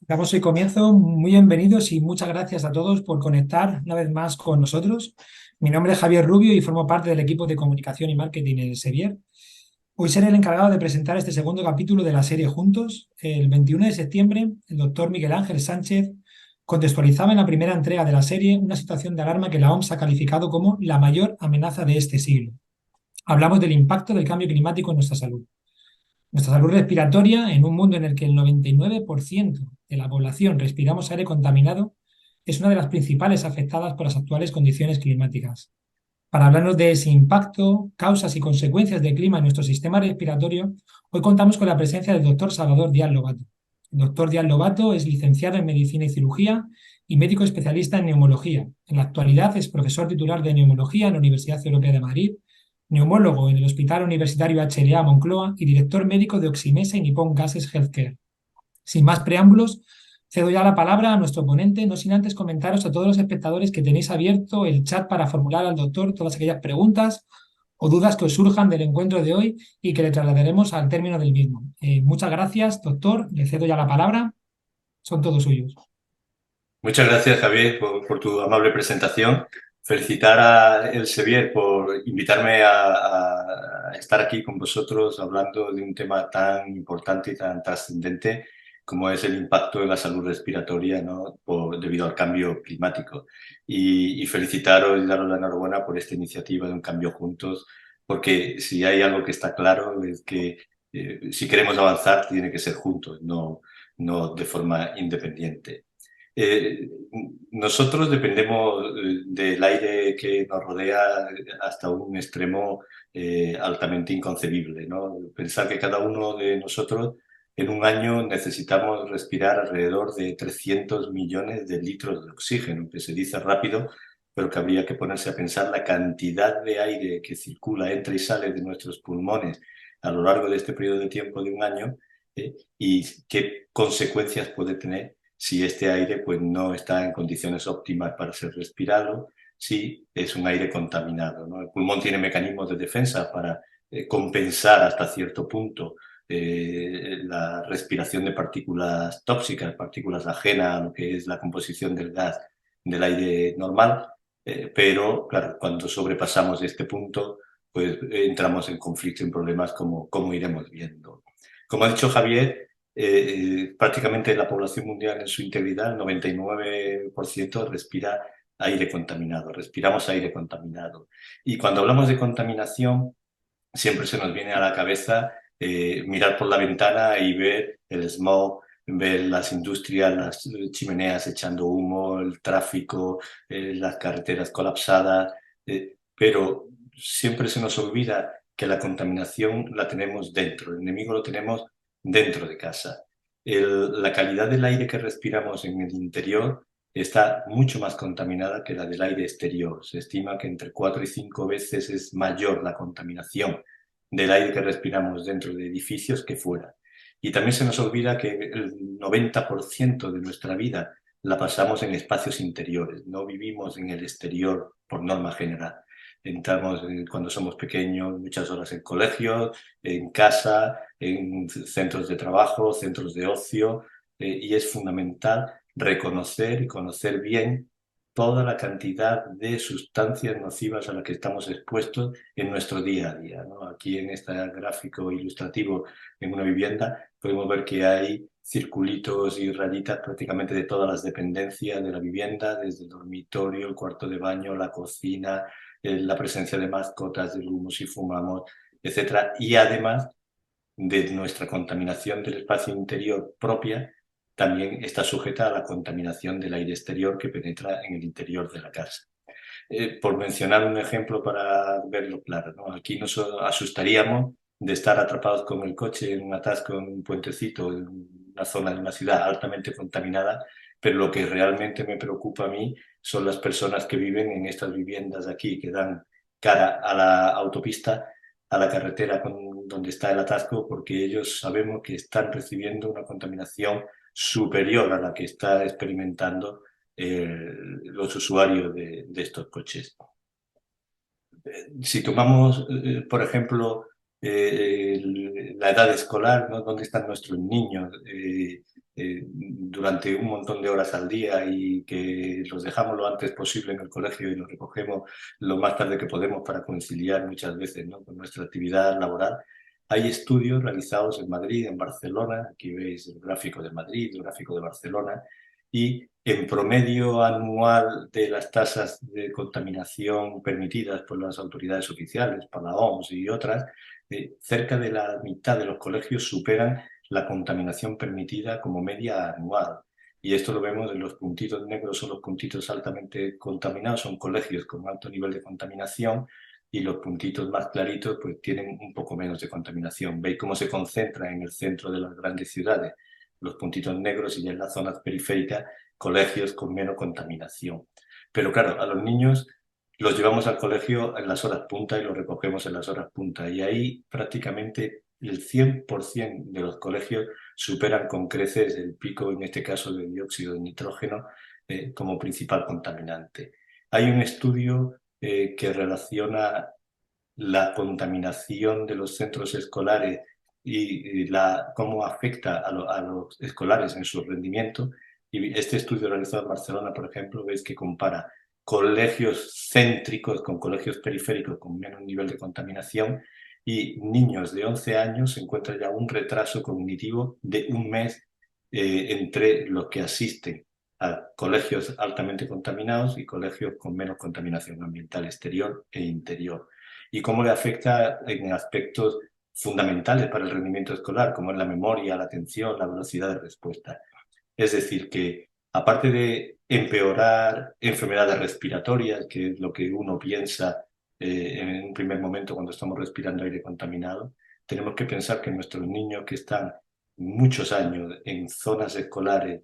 Damos hoy comienzo. Muy bienvenidos y muchas gracias a todos por conectar una vez más con nosotros. Mi nombre es Javier Rubio y formo parte del equipo de comunicación y marketing en Sevier. Hoy seré el encargado de presentar este segundo capítulo de la serie Juntos. El 21 de septiembre, el doctor Miguel Ángel Sánchez contextualizaba en la primera entrega de la serie una situación de alarma que la OMS ha calificado como la mayor amenaza de este siglo. Hablamos del impacto del cambio climático en nuestra salud. Nuestra salud respiratoria, en un mundo en el que el 99% de la población respiramos aire contaminado, es una de las principales afectadas por las actuales condiciones climáticas. Para hablarnos de ese impacto, causas y consecuencias del clima en nuestro sistema respiratorio, hoy contamos con la presencia del doctor Salvador Díaz Lobato. El doctor Díaz Lobato es licenciado en Medicina y Cirugía y médico especialista en neumología. En la actualidad es profesor titular de neumología en la Universidad Europea de Madrid, neumólogo en el Hospital Universitario HLA Moncloa y director médico de Oximesa y Nippon Gases Healthcare. Sin más preámbulos, cedo ya la palabra a nuestro ponente, no sin antes comentaros a todos los espectadores que tenéis abierto el chat para formular al doctor todas aquellas preguntas o dudas que os surjan del encuentro de hoy y que le trasladaremos al término del mismo. Muchas gracias, doctor. Le cedo ya la palabra. Son todos suyos. Muchas gracias, Javier, por tu amable presentación. Felicitar a Elsevier por invitarme a estar aquí con vosotros hablando de un tema tan importante y tan trascendente como es el impacto en la salud respiratoria, ¿no? Debido al cambio climático. Y felicitaros y daros la enhorabuena por esta iniciativa de Un Cambio Juntos, porque si hay algo que está claro es que si queremos avanzar tiene que ser juntos, no de forma independiente. Eh, Nosotros dependemos del aire que nos rodea hasta un extremo altamente inconcebible, ¿no? Pensar que cada uno de nosotros en un año necesitamos respirar alrededor de 300 millones de litros de oxígeno, que se dice rápido, pero que habría que ponerse a pensar la cantidad de aire que circula, entra y sale de nuestros pulmones a lo largo de este periodo de tiempo de un año, y qué consecuencias puede tener si este aire pues, no está en condiciones óptimas para ser respirado, si es un aire contaminado, ¿no? El pulmón tiene mecanismos de defensa para compensar hasta cierto punto la respiración de partículas tóxicas, partículas ajenas a lo que es la composición del gas del aire normal, pero claro, cuando sobrepasamos este punto, pues entramos en conflicto, en problemas como iremos viendo. Como ha dicho Javier, prácticamente la población mundial en su integridad, el 99% respira aire contaminado, respiramos aire contaminado. Y cuando hablamos de contaminación, siempre se nos viene a la cabeza mirar por la ventana y ver el smog, ver las industrias, las chimeneas echando humo, el tráfico, las carreteras colapsadas, pero siempre se nos olvida que la contaminación la tenemos dentro, el enemigo lo tenemos dentro de casa. La calidad del aire que respiramos en el interior está mucho más contaminada que la del aire exterior. Se estima que entre 4 y 5 veces es mayor la contaminación del aire que respiramos dentro de edificios que fuera. Y también se nos olvida que el 90% de nuestra vida la pasamos en espacios interiores, no vivimos en el exterior por norma general. Entramos cuando somos pequeños muchas horas en colegios, en casa, en centros de trabajo, centros de ocio, y es fundamental reconocer y conocer bien toda la cantidad de sustancias nocivas a las que estamos expuestos en nuestro día a día, ¿no? Aquí en este gráfico ilustrativo en una vivienda podemos ver que hay circulitos y rayitas prácticamente de todas las dependencias de la vivienda, desde el dormitorio, el cuarto de baño, la cocina, la presencia de mascotas, del humo si fumamos, etcétera. Y además de nuestra contaminación del espacio interior propia, también está sujeta a la contaminación del aire exterior que penetra en el interior de la casa. Por mencionar un ejemplo para verlo claro, ¿no? Aquí nos asustaríamos de estar atrapados con el coche en un atasco, en un puentecito, en una zona de una ciudad altamente contaminada, pero lo que realmente me preocupa a mí son las personas que viven en estas viviendas aquí, que dan cara a la autopista, a la carretera donde está el atasco, porque ellos sabemos que están recibiendo una contaminación superior a la que está experimentando los usuarios de estos coches. Si tomamos, por ejemplo, la edad escolar, ¿no? ¿Dónde están nuestros niños? durante un montón de horas al día y que los dejamos lo antes posible en el colegio y los recogemos lo más tarde que podemos para conciliar muchas veces, ¿no?, con nuestra actividad laboral. Hay estudios realizados en Madrid, en Barcelona, aquí veis el gráfico de Madrid, el gráfico de Barcelona, y en promedio anual de las tasas de contaminación permitidas por las autoridades oficiales, por la OMS y otras, cerca de la mitad de los colegios superan la contaminación permitida como media anual. Y esto lo vemos en los puntitos negros, son los puntitos altamente contaminados, son colegios con alto nivel de contaminación, y los puntitos más claritos pues tienen un poco menos de contaminación. Veis cómo se concentra en el centro de las grandes ciudades los puntitos negros, y en las zonas periféricas colegios con menos contaminación. Pero claro, a los niños los llevamos al colegio en las horas punta y los recogemos en las horas punta, y ahí prácticamente el 100% de los colegios superan con creces el pico, en este caso de dióxido de nitrógeno, como principal contaminante. Hay un estudio que relaciona la contaminación de los centros escolares y cómo afecta a los escolares en su rendimiento. Y este estudio realizado en Barcelona, por ejemplo, veis que compara colegios céntricos con colegios periféricos con menos nivel de contaminación, y niños de 11 años se encuentra ya un retraso cognitivo de un mes entre los que asisten a colegios altamente contaminados y colegios con menos contaminación ambiental exterior e interior, y cómo le afecta en aspectos fundamentales para el rendimiento escolar, como es la memoria, la atención, la velocidad de respuesta. Es decir, que aparte de empeorar enfermedades respiratorias, que es lo que uno piensa en un primer momento cuando estamos respirando aire contaminado, tenemos que pensar que nuestros niños que están muchos años en zonas escolares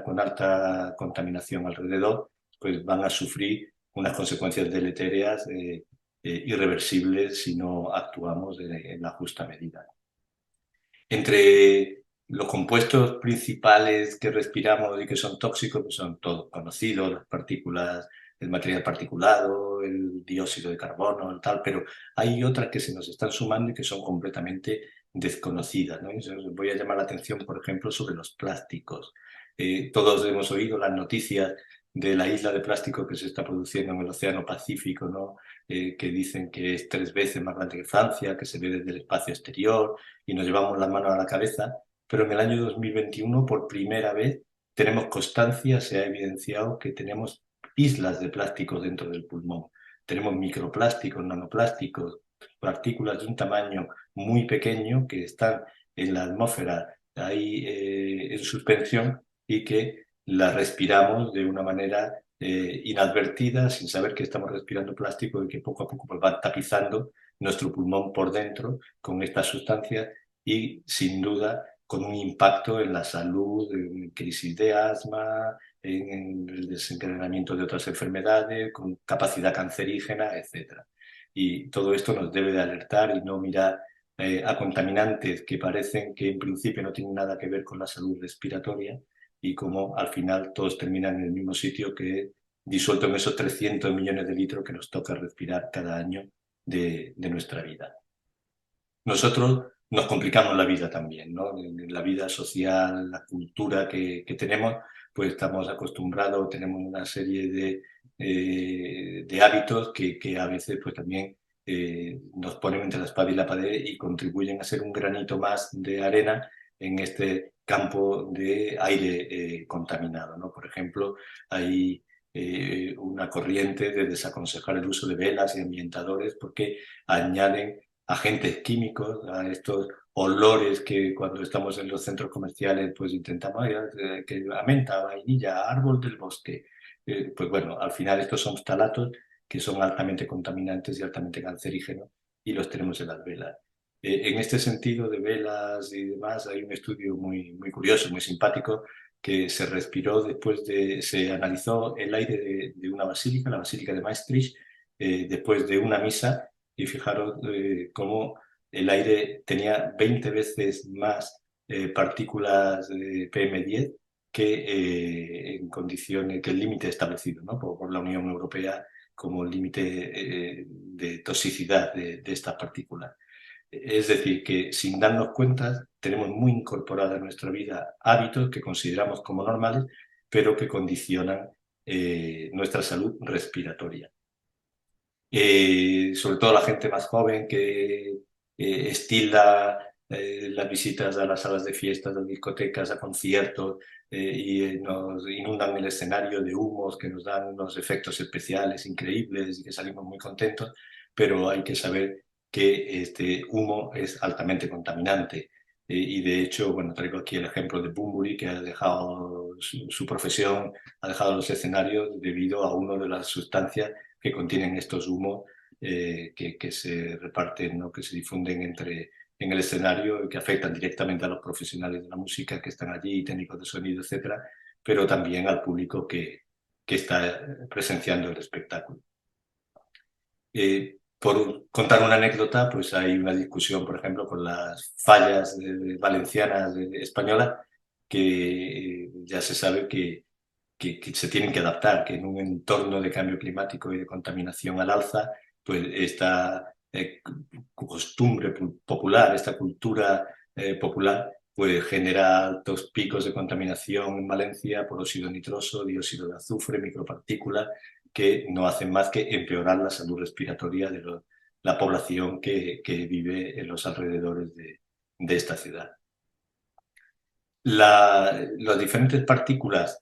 con alta contaminación alrededor, pues van a sufrir unas consecuencias deletéreas irreversibles si no actuamos en la justa medida. Entre los compuestos principales que respiramos y que son tóxicos, pues son todos conocidos, las partículas, el material particulado, el dióxido de carbono, el tal, pero hay otras que se nos están sumando y que son completamente desconocidas, ¿no? Voy a llamar la atención, por ejemplo, sobre los plásticos. Todos hemos oído las noticias de la isla de plástico que se está produciendo en el Océano Pacífico, ¿no? Que dicen que es 3 veces más grande que Francia, que se ve desde el espacio exterior, y nos llevamos las manos a la cabeza. Pero en el año 2021, por primera vez, tenemos constancia, se ha evidenciado que tenemos islas de plástico dentro del pulmón. Tenemos microplásticos, nanoplásticos, partículas de un tamaño muy pequeño que están en la atmósfera ahí en suspensión, y que las respiramos de una manera inadvertida, sin saber que estamos respirando plástico, y que poco a poco pues, van tapizando nuestro pulmón por dentro con estas sustancias, y sin duda con un impacto en la salud, en crisis de asma, en el desencadenamiento de otras enfermedades, con capacidad cancerígena, etc. Y todo esto nos debe de alertar y no mirar a contaminantes que parecen que en principio no tienen nada que ver con la salud respiratoria, y cómo al final todos terminan en el mismo sitio, que disuelto en esos 300 millones de litros que nos toca respirar cada año de nuestra vida. Nosotros nos complicamos la vida también, ¿no? En la vida social, la cultura que tenemos, pues estamos acostumbrados, tenemos una serie de hábitos que a veces pues también nos ponen entre la espada y la pared y contribuyen a ser un granito más de arena en este campo de aire contaminado, ¿no? Por ejemplo, hay una corriente de desaconsejar el uso de velas y ambientadores porque añaden agentes químicos, a estos olores que cuando estamos en los centros comerciales pues intentamos que a menta, vainilla, árbol del bosque. Pues bueno, al final estos son ftalatos que son altamente contaminantes y altamente cancerígenos, y los tenemos en las velas. En este sentido de velas y demás hay un estudio muy curioso, muy simpático, que se respiró se analizó el aire de una basílica, la Basílica de Maastricht, después de una misa, y fijaros cómo el aire tenía 20 veces más partículas de PM10 en condiciones que el límite establecido, ¿no? por la Unión Europea como límite de toxicidad de estas partículas. Es decir, que sin darnos cuenta tenemos muy incorporada en nuestra vida hábitos que consideramos como normales, pero que condicionan nuestra salud respiratoria. Sobre todo la gente más joven que estila las visitas a las salas de fiestas, a discotecas, a conciertos y nos inundan el escenario de humos que nos dan unos efectos especiales increíbles y que salimos muy contentos, pero hay que saber que este humo es altamente contaminante. Y de hecho, bueno, traigo aquí el ejemplo de Bunbury, que ha dejado su profesión, ha dejado los escenarios debido a una de las sustancias que contienen estos humos que se reparten, ¿no? Que se difunden en el escenario y que afectan directamente a los profesionales de la música que están allí, técnicos de sonido, etcétera, pero también al público que está presenciando el espectáculo. Por contar una anécdota, pues hay una discusión, por ejemplo, con las fallas valencianas españolas, que ya se sabe que se tienen que adaptar, que en un entorno de cambio climático y de contaminación al alza, pues esta costumbre popular, esta cultura popular, pues genera altos picos de contaminación en Valencia por óxido nitroso, dióxido de azufre, micropartículas, que no hacen más que empeorar la salud respiratoria de la población que vive en los alrededores de esta ciudad. Las diferentes partículas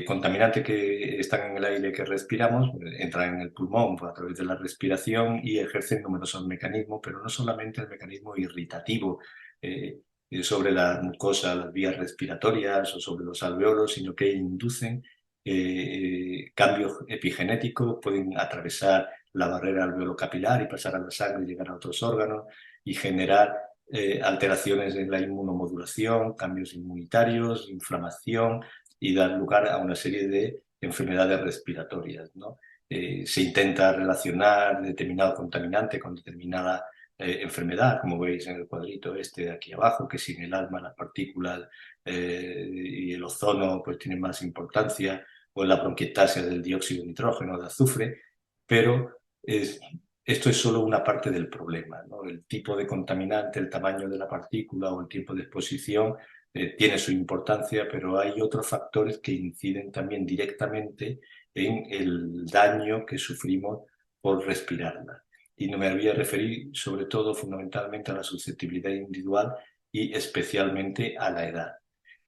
contaminantes que están en el aire que respiramos entran en el pulmón a través de la respiración y ejercen numerosos mecanismos, pero no solamente el mecanismo irritativo sobre la mucosa, las vías respiratorias o sobre los alveolos, sino que inducen cambios epigenéticos, pueden atravesar la barrera alveolo-capilar y pasar a la sangre y llegar a otros órganos y generar alteraciones en la inmunomodulación, cambios inmunitarios, inflamación y dar lugar a una serie de enfermedades respiratorias, ¿no? Se intenta relacionar determinado contaminante con determinada enfermedad, como veis en el cuadrito este de aquí abajo, que sin el alma las partículas y el ozono pues tienen más importancia, o en la bronquiectasia del dióxido de nitrógeno, de azufre, pero esto es solo una parte del problema, ¿no? El tipo de contaminante, el tamaño de la partícula o el tiempo de exposición tiene su importancia, pero hay otros factores que inciden también directamente en el daño que sufrimos por respirarla. Y no me voy a referir sobre todo fundamentalmente a la susceptibilidad individual y especialmente a la edad.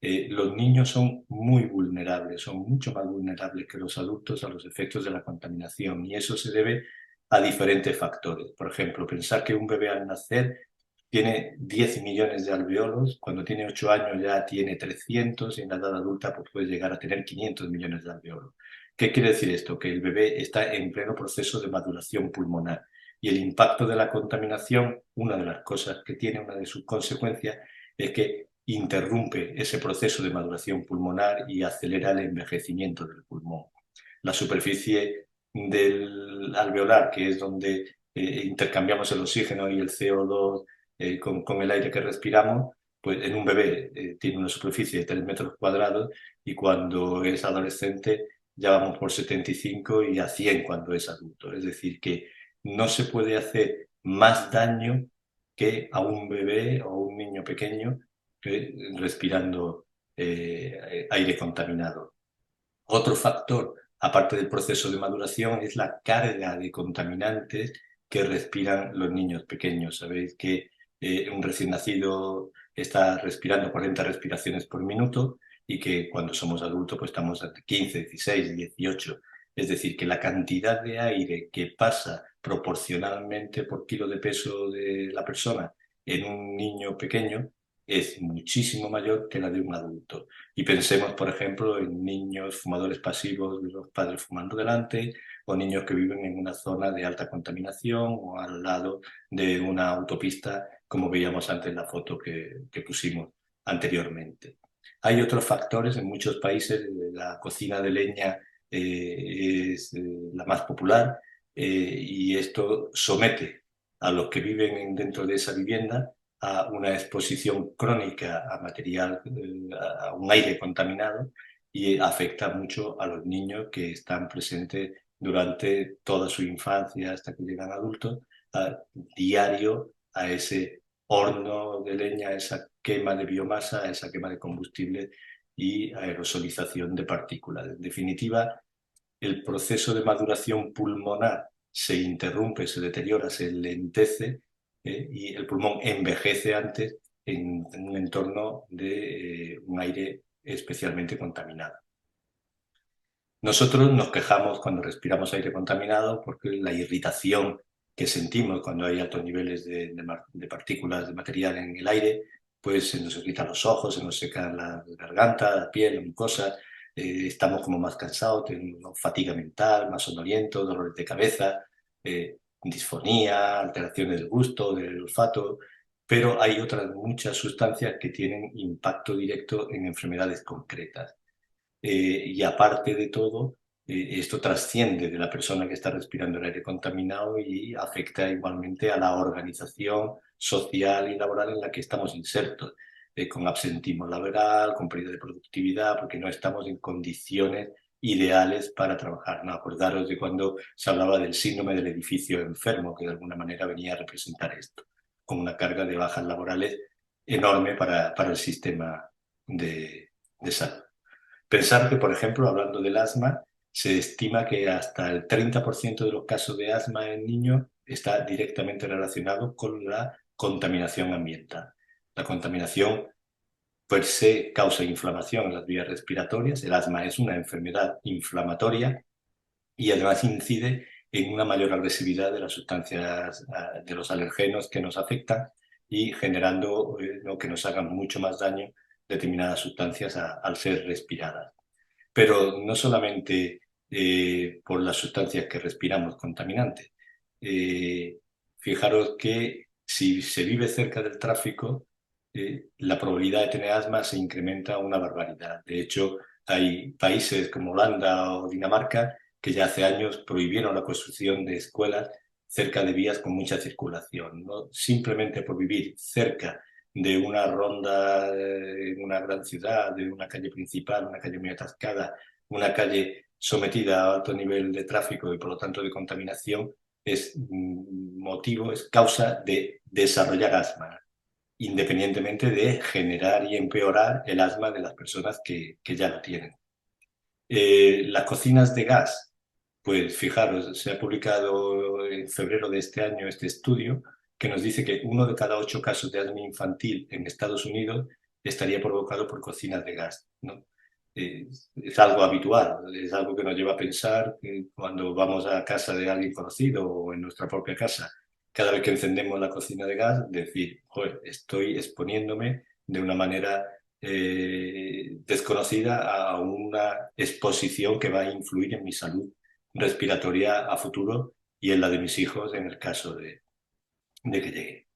Los niños son muy vulnerables, son mucho más vulnerables que los adultos a los efectos de la contaminación y eso se debe a diferentes factores. Por ejemplo, pensar que un bebé al nacer tiene 10 millones de alveolos, cuando tiene 8 años ya tiene 300 y en la edad adulta pues, puede llegar a tener 500 millones de alveolos. ¿Qué quiere decir esto? Que el bebé está en pleno proceso de maduración pulmonar y el impacto de la contaminación, una de las cosas que tiene, una de sus consecuencias, es que interrumpe ese proceso de maduración pulmonar y acelera el envejecimiento del pulmón. La superficie del alveolar, que es donde intercambiamos el oxígeno y el CO2 con el aire que respiramos, pues en un bebé tiene una superficie de 3 metros cuadrados y cuando es adolescente ya vamos por 75 y a 100 cuando es adulto. Es decir, que no se puede hacer más daño que a un bebé o un niño pequeño respirando aire contaminado. Otro factor, aparte del proceso de maduración, es la carga de contaminantes que respiran los niños pequeños. Sabéis que un recién nacido está respirando 40 respiraciones por minuto y que cuando somos adultos pues estamos a 15, 16, 18. Es decir, que la cantidad de aire que pasa proporcionalmente por kilo de peso de la persona en un niño pequeño es muchísimo mayor que la de un adulto. Y pensemos, por ejemplo, en niños fumadores pasivos, los padres fumando delante, o niños que viven en una zona de alta contaminación o al lado de una autopista, como veíamos antes en la foto que pusimos anteriormente. Hay otros factores, en muchos países la cocina de leña es la más popular y esto somete a los que viven dentro de esa vivienda a una exposición crónica a material, a un aire contaminado y afecta mucho a los niños que están presentes durante toda su infancia hasta que llegan adultos, a diario a ese horno de leña, a esa quema de biomasa, a esa quema de combustible y aerosolización de partículas. En definitiva, el proceso de maduración pulmonar se interrumpe, se deteriora, se lentece y el pulmón envejece antes en un entorno de un aire especialmente contaminado. Nosotros nos quejamos cuando respiramos aire contaminado porque la irritación que sentimos cuando hay altos niveles de partículas de material en el aire, pues se nos irritan los ojos, se nos seca la garganta, la piel, la mucosa, estamos como más cansados, tenemos fatiga mental, más somnoliento, dolores de cabeza, disfonía, alteraciones del gusto, del olfato, pero hay otras muchas sustancias que tienen impacto directo en enfermedades concretas. Y aparte de todo, esto trasciende de la persona que está respirando el aire contaminado y afecta igualmente a la organización social y laboral en la que estamos insertos, con absentismo laboral, con pérdida de productividad, porque no estamos en condiciones ideales para trabajar. No, acordaros de cuando se hablaba del síndrome del edificio enfermo, que de alguna manera venía a representar esto, con una carga de bajas laborales enorme para el sistema de salud. Pensar que, por ejemplo, hablando del asma, se estima que hasta el 30% de los casos de asma en niños está directamente relacionado con la contaminación ambiental. La contaminación per se causa inflamación en las vías respiratorias. El asma es una enfermedad inflamatoria y además incide en una mayor agresividad de las sustancias, de los alergenos que nos afectan y generando que nos hagan mucho más daño determinadas sustancias al ser respiradas. Pero no solamente por las sustancias que respiramos contaminantes. Fijaros que si se vive cerca del tráfico, la probabilidad de tener asma se incrementa una barbaridad. De hecho, hay países como Holanda o Dinamarca que ya hace años prohibieron la construcción de escuelas cerca de vías con mucha circulación, ¿no? Simplemente por vivir cerca de una ronda en una gran ciudad, de una calle principal, una calle muy atascada, una calle sometida a alto nivel de tráfico y por lo tanto de contaminación, es motivo, es causa de desarrollar asma, independientemente de generar y empeorar el asma de las personas que ya lo tienen. Las cocinas de gas, pues fijaros, se ha publicado en febrero de este año este estudio que nos dice que 1 de cada 8 casos de asma infantil en Estados Unidos estaría provocado por cocinas de gas, ¿no? Es algo habitual, es algo que nos lleva a pensar que cuando vamos a casa de alguien conocido o en nuestra propia casa, cada vez que encendemos la cocina de gas, decir, joder, estoy exponiéndome de una manera desconocida a una exposición que va a influir en mi salud respiratoria a futuro y en la de mis hijos en el caso de que llegue.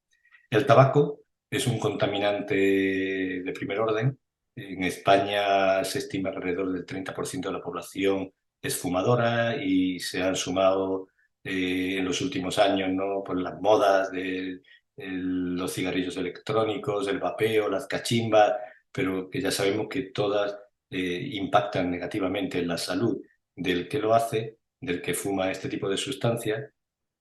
El tabaco es un contaminante de primer orden. En España se estima que alrededor del 30% de la población es fumadora y se han sumado en los últimos años, ¿no?, por las modas de los cigarrillos electrónicos, el vapeo, las cachimbas, pero que ya sabemos que todas impactan negativamente en la salud del que lo hace, del que fuma este tipo de sustancias.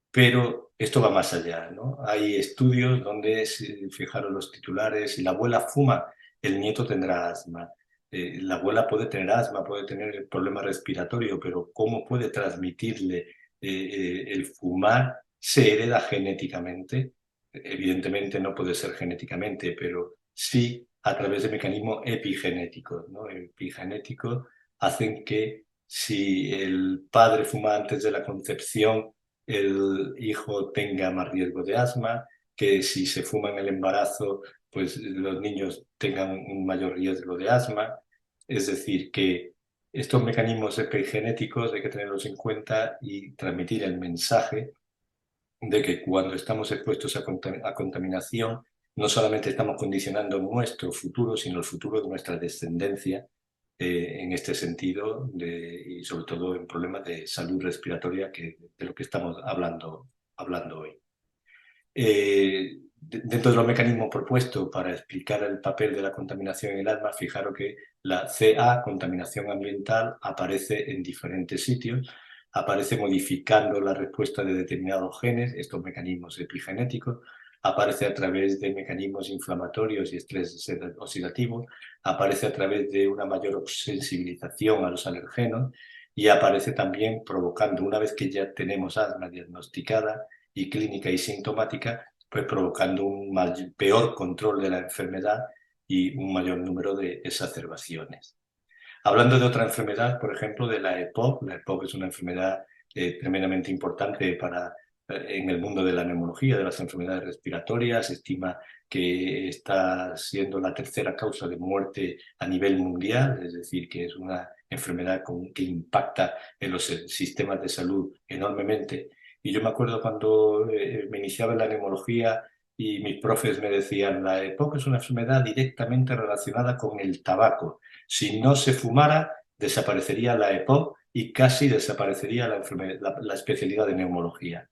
Pero esto va más allá, ¿no? Hay estudios donde, fijaros los titulares, si la abuela fuma, el nieto tendrá asma. La abuela puede tener asma, puede tener problema respiratorio, pero ¿cómo puede transmitirle el fumar? ¿Se hereda genéticamente? Evidentemente no puede ser genéticamente, pero sí a través de mecanismos epigenéticos, ¿no? Epigenéticos hacen que si el padre fuma antes de la concepción, el hijo tenga más riesgo de asma, que si se fuma en el embarazo, pues los niños tengan un mayor riesgo de asma. Es decir, que estos mecanismos epigenéticos hay que tenerlos en cuenta y transmitir el mensaje de que cuando estamos expuestos a contaminación, no solamente estamos condicionando nuestro futuro, sino el futuro de nuestra descendencia en este sentido y sobre todo en problemas de salud respiratoria de lo que estamos hablando hoy. Dentro de los mecanismos propuestos para explicar el papel de la contaminación en el asma, fijaros que la CA, contaminación ambiental, aparece en diferentes sitios, aparece modificando la respuesta de determinados genes, estos mecanismos epigenéticos, aparece a través de mecanismos inflamatorios y estrés oxidativo, aparece a través de una mayor sensibilización a los alergenos y aparece también provocando, una vez que ya tenemos asma diagnosticada y clínica y sintomática, pues provocando un peor control de la enfermedad y un mayor número de exacerbaciones. Hablando de otra enfermedad, por ejemplo, de la EPOC es una enfermedad tremendamente importante en el mundo de la neumología, de las enfermedades respiratorias. Se estima que está siendo la tercera causa de muerte a nivel mundial, es decir, que es una enfermedad que impacta en los sistemas de salud enormemente. Y yo me acuerdo cuando me iniciaba en la neumología y mis profes me decían, la EPOC es una enfermedad directamente relacionada con el tabaco. Si no se fumara, desaparecería la EPOC y casi desaparecería la especialidad de neumología.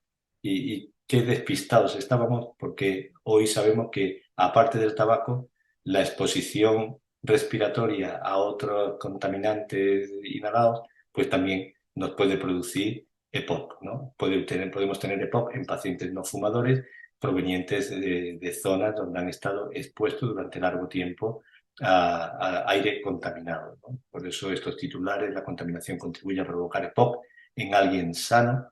Y qué despistados estábamos, porque hoy sabemos que, aparte del tabaco, la exposición respiratoria a otros contaminantes inhalados, pues también nos puede producir EPOC, ¿no? Podemos tener EPOC en pacientes no fumadores provenientes de zonas donde han estado expuestos durante largo tiempo a aire contaminado, ¿no? Por eso estos titulares: la contaminación contribuye a provocar EPOC en alguien sano,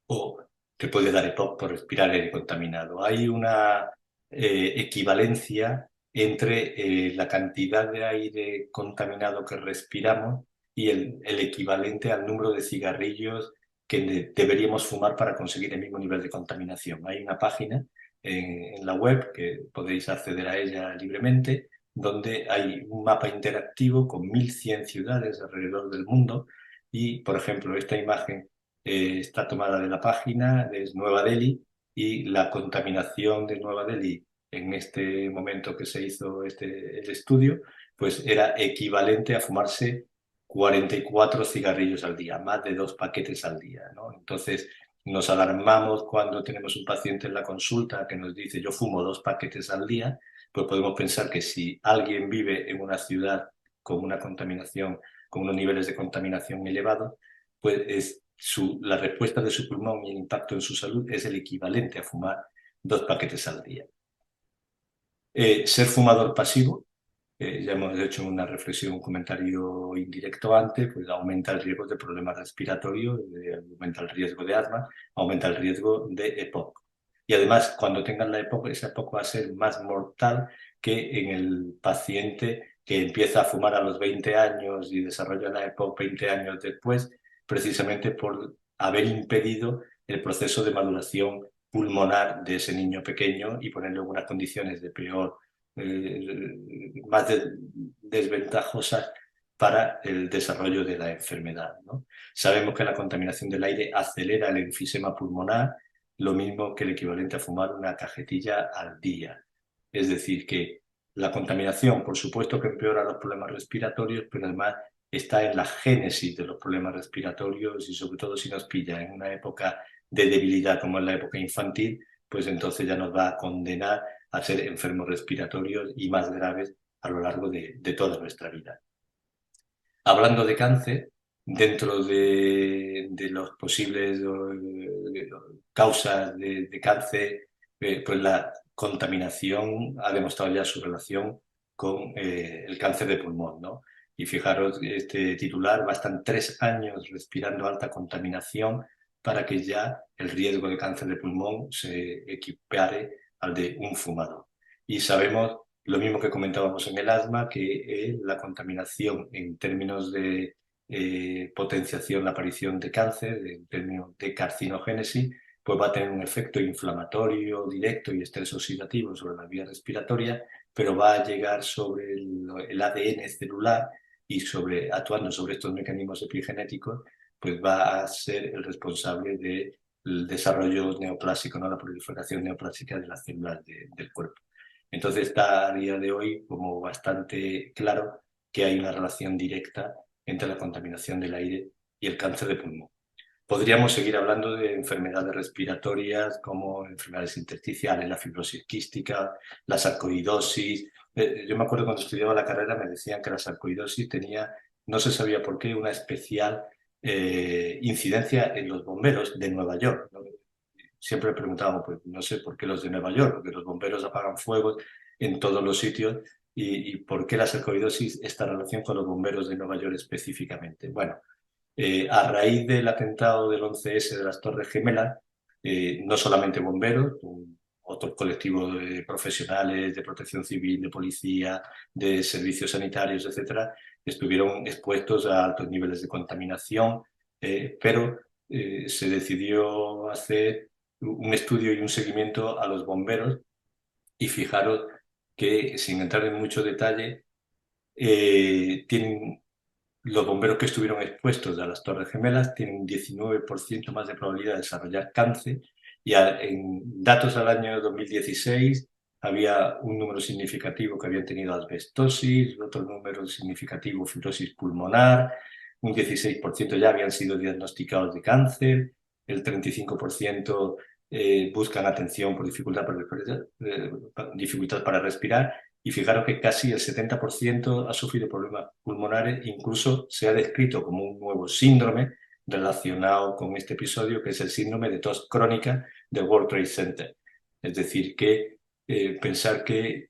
o te puede dar EPOC por respirar aire contaminado. Hay una equivalencia entre la cantidad de aire contaminado que respiramos y el equivalente al número de cigarrillos que deberíamos fumar para conseguir el mismo nivel de contaminación. Hay una página en la web, que podéis acceder a ella libremente, donde hay un mapa interactivo con 1.100 ciudades alrededor del mundo y, por ejemplo, esta imagen está tomada de la página, es Nueva Delhi, y la contaminación de Nueva Delhi en este momento que se hizo el estudio, pues era equivalente a fumarse 44 cigarrillos al día, más de 2 paquetes al día, ¿no? Entonces nos alarmamos cuando tenemos un paciente en la consulta que nos dice yo fumo 2 paquetes al día, pues podemos pensar que si alguien vive en una ciudad con una contaminación, con unos niveles de contaminación elevados, pues la respuesta de su pulmón y el impacto en su salud es el equivalente a fumar 2 paquetes al día. Ser fumador pasivo, ya hemos hecho una reflexión, un comentario indirecto antes, pues aumenta el riesgo de problemas respiratorios, aumenta el riesgo de asma, aumenta el riesgo de EPOC. Y además, cuando tengan la EPOC, esa EPOC va a ser más mortal que en el paciente que empieza a fumar a los 20 años y desarrolla la EPOC 20 años después, precisamente por haber impedido el proceso de maduración pulmonar de ese niño pequeño y ponerle en unas condiciones de peor, más desventajosas para el desarrollo de la enfermedad, ¿no? Sabemos que la contaminación del aire acelera el enfisema pulmonar, lo mismo que el equivalente a fumar una cajetilla al día. Es decir, que la contaminación, por supuesto que empeora los problemas respiratorios, pero además está en la génesis de los problemas respiratorios, y sobre todo si nos pilla en una época de debilidad como es la época infantil, pues entonces ya nos va a condenar a ser enfermos respiratorios y más graves a lo largo de toda nuestra vida. Hablando de cáncer, dentro de los posibles causas de cáncer, pues la contaminación ha demostrado ya su relación con el cáncer de pulmón, ¿no? Y fijaros, este titular: bastan 3 años respirando alta contaminación para que ya el riesgo de cáncer de pulmón se equipare al de un fumador. Y sabemos lo mismo que comentábamos en el asma, que la contaminación en términos de potenciación, la aparición de cáncer, en términos de carcinogénesis, pues va a tener un efecto inflamatorio directo y estrés oxidativo sobre la vía respiratoria, pero va a llegar sobre el ADN celular y actuando sobre estos mecanismos epigenéticos, pues va a ser el responsable del desarrollo neoplásico, ¿no? La proliferación neoplásica de las células del cuerpo. Entonces está a día de hoy como bastante claro que hay una relación directa entre la contaminación del aire y el cáncer de pulmón. Podríamos seguir hablando de enfermedades respiratorias como enfermedades intersticiales, la fibrosis quística, la sarcoidosis. Yo me acuerdo cuando estudiaba la carrera me decían que la sarcoidosis tenía, no se sabía por qué, una especial incidencia en los bomberos de Nueva York, ¿no? siempre preguntábamos, pues no sé por qué los de Nueva York, porque los bomberos apagan fuegos en todos los sitios, y por qué la sarcoidosis, esta relación con los bomberos de Nueva York específicamente. Bueno, a raíz del atentado del 11S de las Torres Gemelas, no solamente bomberos, otros colectivos de profesionales de protección civil, de policía, de servicios sanitarios, etcétera, estuvieron expuestos a altos niveles de contaminación, pero se decidió hacer un estudio y un seguimiento a los bomberos, y fijaros que, sin entrar en mucho detalle, tienen los bomberos que estuvieron expuestos a las Torres Gemelas tienen un 19% más de probabilidad de desarrollar cáncer, y en datos al año 2016 había un número significativo que habían tenido asbestosis, otro número significativo fibrosis pulmonar, un 16% ya habían sido diagnosticados de cáncer, el 35% buscan atención por dificultad para respirar, y fijaros que casi el 70% ha sufrido problemas pulmonares. Incluso se ha descrito como un nuevo síndrome relacionado con este episodio, que es el síndrome de tos crónica del World Trade Center. Es decir, que pensar que,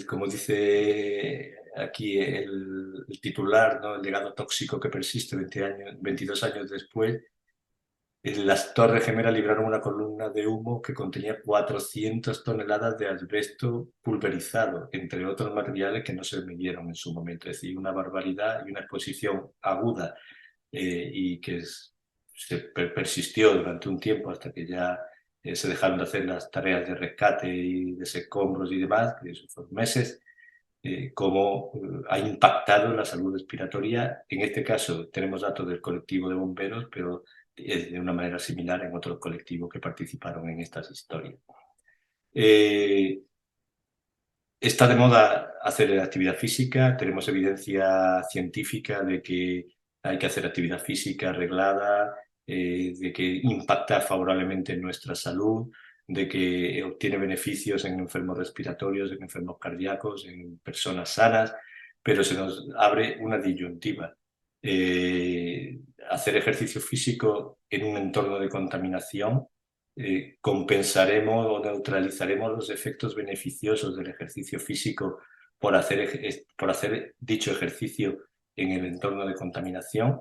como dice aquí el titular, ¿no?, el legado tóxico que persiste 22 años después. Las Torres Gemelas libraron una columna de humo que contenía 400 toneladas de asbesto pulverizado, entre otros materiales que no se midieron en su momento. Es decir, una barbaridad y una exposición aguda, y que persistió durante un tiempo hasta que ya se dejaron de hacer las tareas de rescate y de escombros y demás, que eso fueron meses. Cómo ha impactado en la salud respiratoria. En este caso tenemos datos del colectivo de bomberos, pero de una manera similar en otros colectivos que participaron en estas historias. Está de moda hacer actividad física, tenemos evidencia científica de que hay que hacer actividad física reglada, de que impacta favorablemente en nuestra salud, de que obtiene beneficios en enfermos respiratorios, en enfermos cardíacos, en personas sanas, pero se nos abre una disyuntiva. Hacer ejercicio físico en un entorno de contaminación, compensaremos o neutralizaremos los efectos beneficiosos del ejercicio físico por hacer dicho ejercicio en el entorno de contaminación.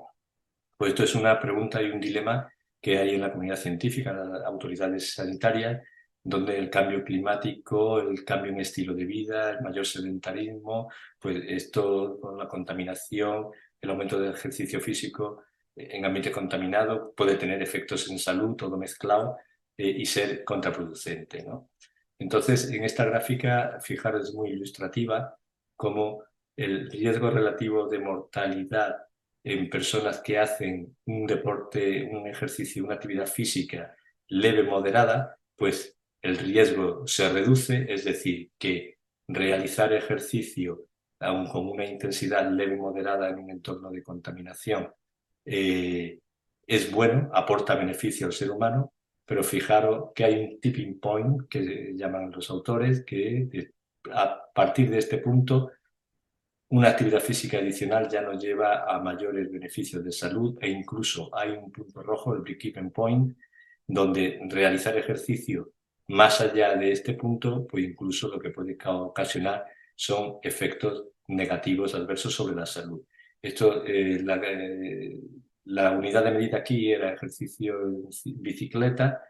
Pues esto es una pregunta y un dilema que hay en la comunidad científica, en las autoridades sanitarias, donde el cambio climático, el cambio en estilo de vida, el mayor sedentarismo, pues esto con la contaminación, el aumento del ejercicio físico en ambiente contaminado puede tener efectos en salud, todo mezclado, y ser contraproducente, ¿no? Entonces, en esta gráfica, fijaros, es muy ilustrativa cómo el riesgo relativo de mortalidad en personas que hacen un deporte, un ejercicio, una actividad física leve, moderada, pues el riesgo se reduce, es decir, que realizar ejercicio aun con una intensidad leve, moderada en un entorno de contaminación, es bueno, aporta beneficio al ser humano, pero fijaros que hay un tipping point, que llaman los autores, que a partir de este punto una actividad física adicional ya nos lleva a mayores beneficios de salud, e incluso hay un punto rojo, el break-even point, donde realizar ejercicio más allá de este punto, pues incluso lo que puede ocasionar son efectos negativos adversos sobre la salud. Esto, la unidad de medida aquí era ejercicio en bicicleta,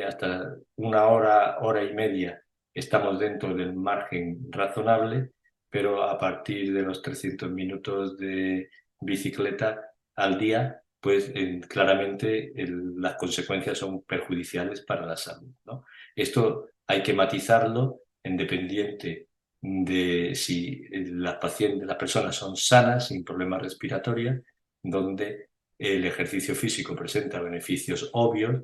hasta una hora, hora y media estamos dentro del margen razonable, pero a partir de los 300 minutos de bicicleta al día, pues claramente las consecuencias son perjudiciales para la salud, ¿no? Esto hay que matizarlo independiente de si las personas son sanas, sin problemas respiratorios, donde el ejercicio físico presenta beneficios obvios.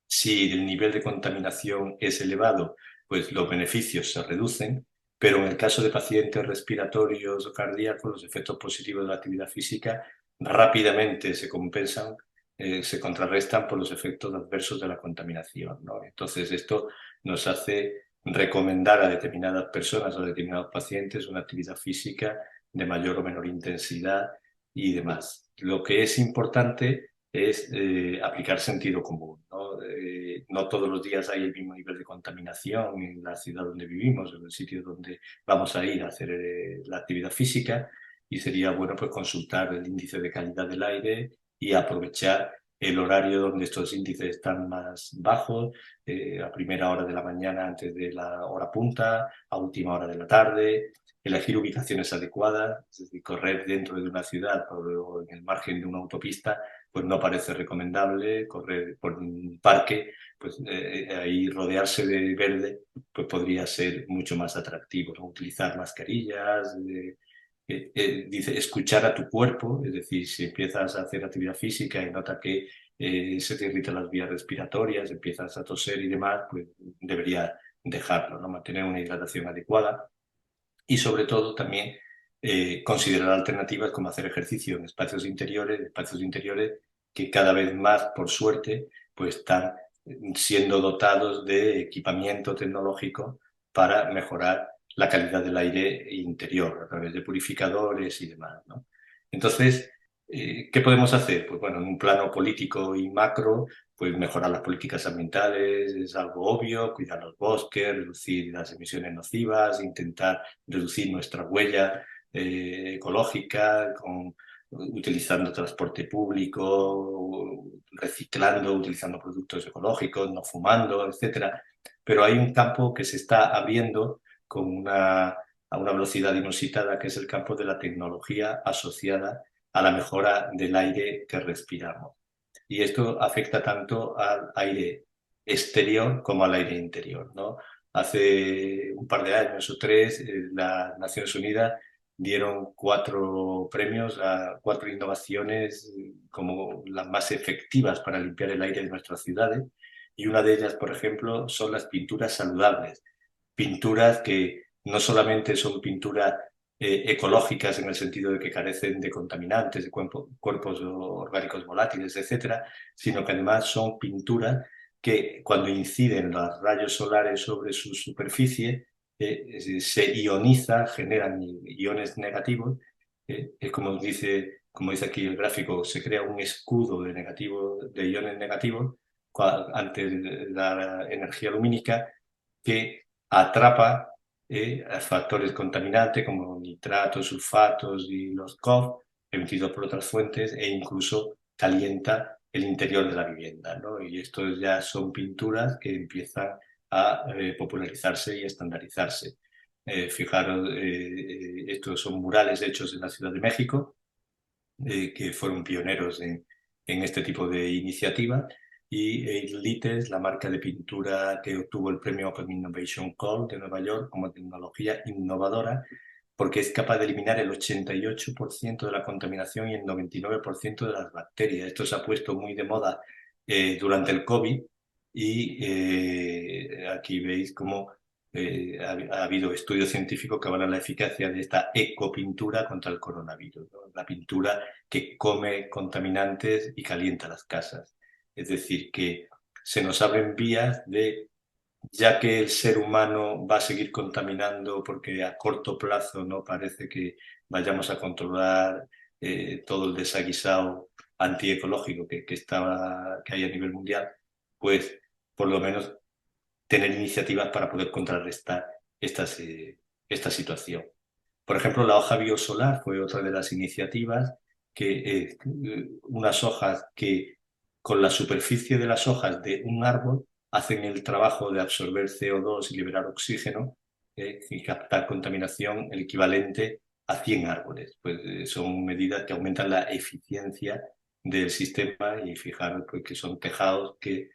Si el nivel de contaminación es elevado, pues los beneficios se reducen, pero en el caso de pacientes respiratorios o cardíacos, los efectos positivos de la actividad física rápidamente se compensan, se contrarrestan por los efectos adversos de la contaminación, ¿no? Entonces, esto nos hace recomendar a determinadas personas o a determinados pacientes una actividad física de mayor o menor intensidad y demás. Lo que es importante es aplicar sentido común, ¿no? No todos los días hay el mismo nivel de contaminación en la ciudad donde vivimos, en el sitio donde vamos a ir a hacer la actividad física, y sería bueno pues consultar el índice de calidad del aire y aprovechar el horario donde estos índices están más bajos, a primera hora de la mañana antes de la hora punta, a última hora de la tarde, elegir ubicaciones adecuadas, es decir, correr dentro de una ciudad o en el margen de una autopista pues no parece recomendable. Correr por un parque, pues ahí rodearse de verde, pues podría ser mucho más atractivo, ¿no? Utilizar mascarillas, dice, escuchar a tu cuerpo, es decir, si empiezas a hacer actividad física y notas que se te irritan las vías respiratorias, empiezas a toser y demás, pues debería dejarlo, ¿no? Mantener una hidratación adecuada y sobre todo también considerar alternativas como hacer ejercicio en espacios interiores que cada vez más, por suerte, pues están siendo dotados de equipamiento tecnológico para mejorar la calidad del aire interior a través de purificadores y demás, ¿no? Entonces, ¿qué podemos hacer? Pues bueno, en un plano político y macro, pues mejorar las políticas ambientales es algo obvio, cuidar los bosques, reducir las emisiones nocivas, intentar reducir nuestra huella ecológica utilizando transporte público, reciclando, utilizando productos ecológicos, no fumando, etcétera. Pero hay un campo que se está abriendo a una velocidad inusitada, que es el campo de la tecnología asociada a la mejora del aire que respiramos. Y esto afecta tanto al aire exterior como al aire interior, ¿no? Hace un par de años o tres, las Naciones Unidas dieron 4 premios a 4 innovaciones como las más efectivas para limpiar el aire de nuestras ciudades. Y una de ellas, por ejemplo, son las pinturas saludables. Pinturas que no solamente son pinturas ecológicas en el sentido de que carecen de contaminantes, de cuerpos orgánicos volátiles, etcétera, sino que además son pinturas que cuando inciden los rayos solares sobre su superficie se ioniza, generan iones negativos. Es como dice aquí el gráfico, se crea un escudo de iones negativos ante la energía lumínica que atrapa factores contaminantes como nitratos, sulfatos y los COF emitidos por otras fuentes, e incluso calienta el interior de la vivienda, ¿no? Y estos ya son pinturas que empiezan a popularizarse y estandarizarse. Fijaros, estos son murales hechos en la Ciudad de México, que fueron pioneros en este tipo de iniciativas, y Lites, la marca de pintura que obtuvo el premio Open Innovation Call de Nueva York como tecnología innovadora, porque es capaz de eliminar el 88% de la contaminación y el 99% de las bacterias. Esto se ha puesto muy de moda durante el COVID, y aquí veis cómo ha habido estudios científicos que avalan la eficacia de esta ecopintura contra el coronavirus, ¿no? La pintura que come contaminantes y calienta las casas. Es decir, que se nos abren vías de, ya que el ser humano va a seguir contaminando porque a corto plazo no parece que vayamos a controlar todo el desaguisado antiecológico que hay a nivel mundial, pues por lo menos tener iniciativas para poder contrarrestar esta situación. Por ejemplo, la hoja biosolar fue otra de las iniciativas, que unas hojas que con la superficie de las hojas de un árbol hacen el trabajo de absorber CO2 y liberar oxígeno, y captar contaminación, el equivalente a 100 árboles. Pues son medidas que aumentan la eficiencia del sistema, y fijaros pues, que son tejados que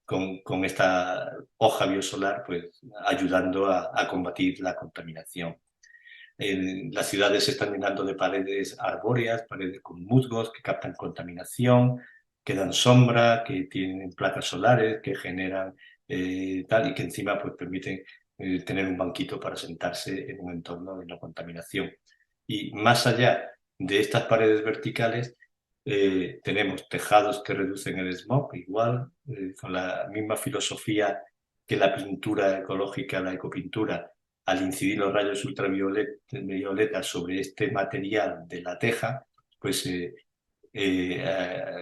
con esta hoja biosolar, pues ayudando a combatir la contaminación. Las ciudades se están llenando de paredes arbóreas, paredes con musgos que captan contaminación, que dan sombra, que tienen placas solares, que generan tal, y que encima pues, permiten tener un banquito para sentarse en un entorno de no contaminación. Y más allá de estas paredes verticales, tenemos tejados que reducen el smog, igual, con la misma filosofía que la pintura ecológica, la ecopintura, al incidir los rayos ultravioletas sobre este material de la teja, pues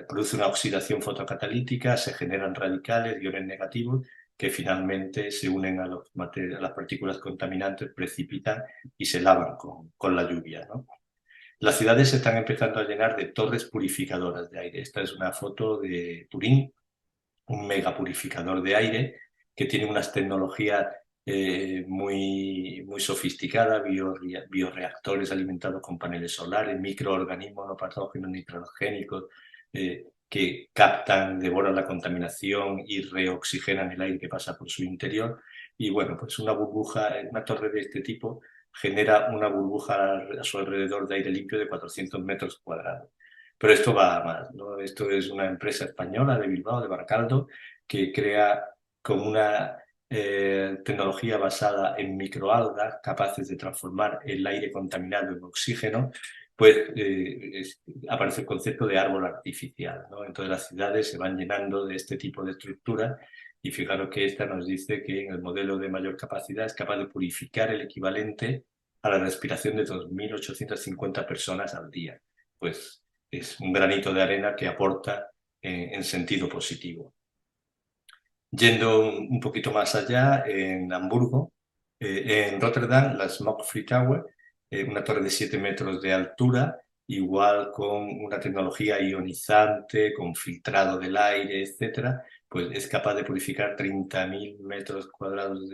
produce una oxidación fotocatalítica, se generan radicales, iones negativos, que finalmente se unen a las partículas contaminantes, precipitan y se lavan con la lluvia, ¿no? Las ciudades se están empezando a llenar de torres purificadoras de aire. Esta es una foto de Turín, un megapurificador de aire que tiene unas tecnologías muy sofisticadas, bioreactores alimentados con paneles solares, microorganismos no patógenos ni transgénicos que captan, devoran la contaminación y reoxigenan el aire que pasa por su interior. Y bueno, pues una burbuja, una torre de este tipo genera una burbuja a su alrededor de aire limpio de 400 metros cuadrados. Pero esto va a más, ¿no? Esto es una empresa española de Bilbao, de Baracaldo, que crea con una tecnología basada en microalgas capaces de transformar el aire contaminado en oxígeno, pues aparece el concepto de árbol artificial, ¿no? Entonces las ciudades se van llenando de este tipo de estructura y fijaros que esta nos dice que en el modelo de mayor capacidad es capaz de purificar el equivalente a la respiración de 2.850 personas al día. Pues es un granito de arena que aporta en sentido positivo. Yendo un poquito más allá, en Hamburgo, en Rotterdam, la Smoke-Free Tower, una torre de 7 metros de altura, igual con una tecnología ionizante, con filtrado del aire, etcétera, pues es capaz de purificar 30.000 metros cuadrados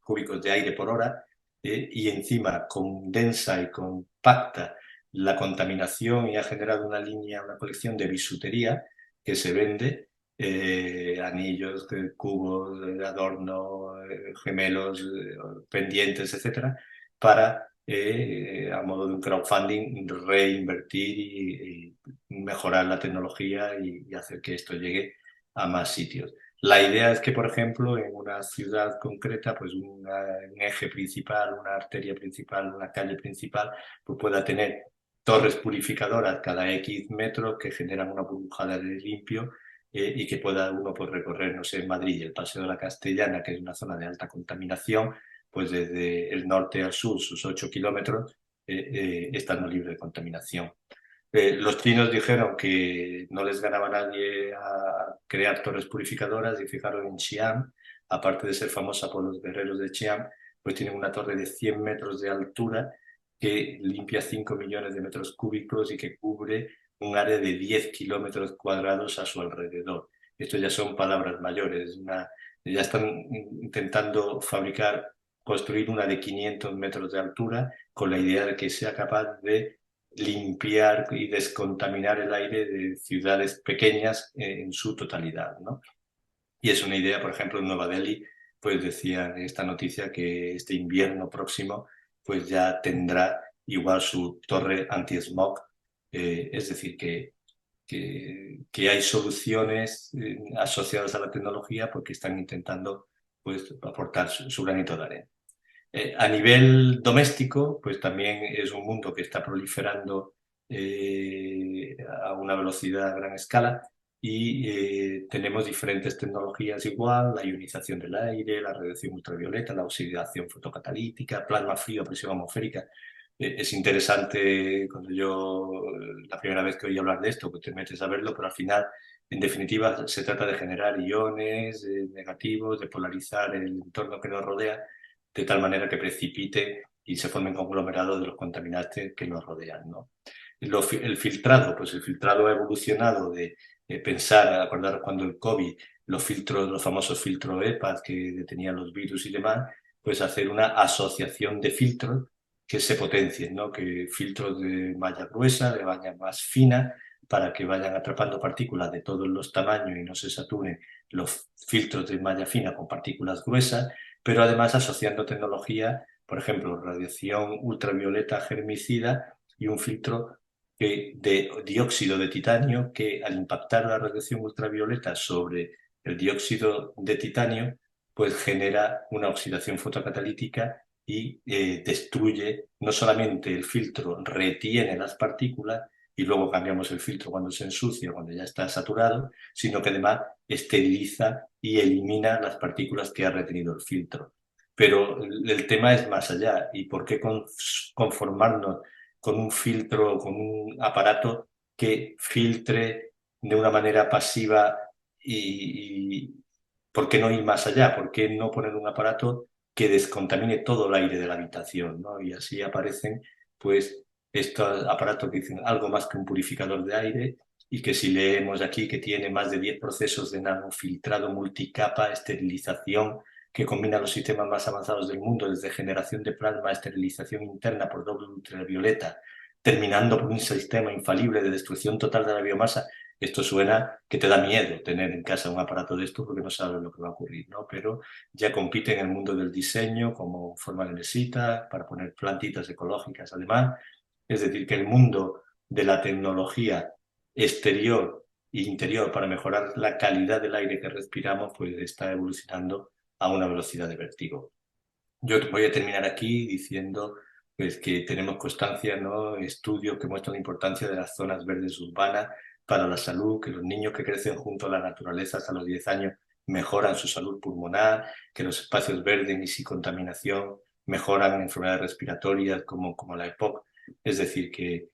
cúbicos de aire por hora, y encima condensa y compacta la contaminación y ha generado una colección de bisutería que se vende, anillos, cubos, adorno, gemelos, pendientes, etcétera, para, a modo de un crowdfunding, reinvertir y mejorar la tecnología y hacer que esto llegue a más sitios. La idea es que, por ejemplo, en una ciudad concreta, pues un eje principal, una arteria principal, una calle principal, pues pueda tener torres purificadoras cada X metros que generan una burbuja de aire limpio, y que pueda uno pues, recorrer, no sé, en Madrid, el Paseo de la Castellana, que es una zona de alta contaminación, pues desde el norte al sur, sus 8 kilómetros, estando libre de contaminación. Los chinos dijeron que no les ganaba nadie a crear torres purificadoras y fijaron en Xi'an, aparte de ser famosa por los guerreros de Xi'an, pues tienen una torre de 100 metros de altura que limpia 5 millones de metros cúbicos y que cubre un área de 10 kilómetros cuadrados a su alrededor. Esto ya son palabras mayores. Ya están intentando construir una de 500 metros de altura con la idea de que sea capaz de limpiar y descontaminar el aire de ciudades pequeñas en su totalidad, ¿no? Y es una idea, por ejemplo, en Nueva Delhi, pues decía esta noticia que este invierno próximo pues ya tendrá igual su torre anti-smog, es decir, que hay soluciones asociadas a la tecnología porque están intentando pues, aportar su granito de arena. A nivel doméstico, pues también es un mundo que está proliferando a una velocidad a gran escala y tenemos diferentes tecnologías igual, la ionización del aire, la radiación ultravioleta, la oxidación fotocatalítica, plasma frío, presión atmosférica. Es interesante la primera vez que oí hablar de esto, pues te metes a verlo, pero al final, en definitiva, se trata de generar iones negativos, de polarizar el entorno que nos rodea de tal manera que precipite y se formen conglomerados de los contaminantes que nos rodean, ¿no? El filtrado, pues el filtrado ha evolucionado de pensar, acordar cuando el COVID, los famosos filtros EPA que detenían los virus y demás, pues hacer una asociación de filtros que se potencien, ¿no? Que filtros de malla gruesa, de malla más fina, para que vayan atrapando partículas de todos los tamaños y no se saturen los filtros de malla fina con partículas gruesas, pero además asociando tecnología, por ejemplo, radiación ultravioleta germicida y un filtro de dióxido de titanio que al impactar la radiación ultravioleta sobre el dióxido de titanio, pues genera una oxidación fotocatalítica y destruye, no solamente el filtro retiene las partículas y luego cambiamos el filtro cuando se ensucia, cuando ya está saturado, sino que además esteriliza y elimina las partículas que ha retenido el filtro. Pero el tema es más allá. ¿Y por qué conformarnos con un filtro, con un aparato que filtre de una manera pasiva y ¿por qué no ir más allá? ¿Por qué no poner un aparato que descontamine todo el aire de la habitación, ¿no? Y así aparecen, pues, estos aparatos que dicen algo más que un purificador de aire y que si leemos aquí que tiene más de 10 procesos de nanofiltrado multicapa, esterilización, que combina los sistemas más avanzados del mundo, desde generación de plasma, esterilización interna por doble ultravioleta, terminando por un sistema infalible de destrucción total de la biomasa. Esto suena que te da miedo tener en casa un aparato de esto porque no sabes lo que va a ocurrir, ¿no? Pero ya compite en el mundo del diseño como forma de mesita, para poner plantitas ecológicas además. Es decir, que el mundo de la tecnología exterior e interior para mejorar la calidad del aire que respiramos, pues está evolucionando a una velocidad de vértigo. Yo voy a terminar aquí diciendo pues, que tenemos constancia, ¿no? Estudios que muestran la importancia de las zonas verdes urbanas para la salud, que los niños que crecen junto a la naturaleza hasta los 10 años mejoran su salud pulmonar, que los espacios verdes y sin contaminación mejoran enfermedades respiratorias como la EPOC. Es decir, que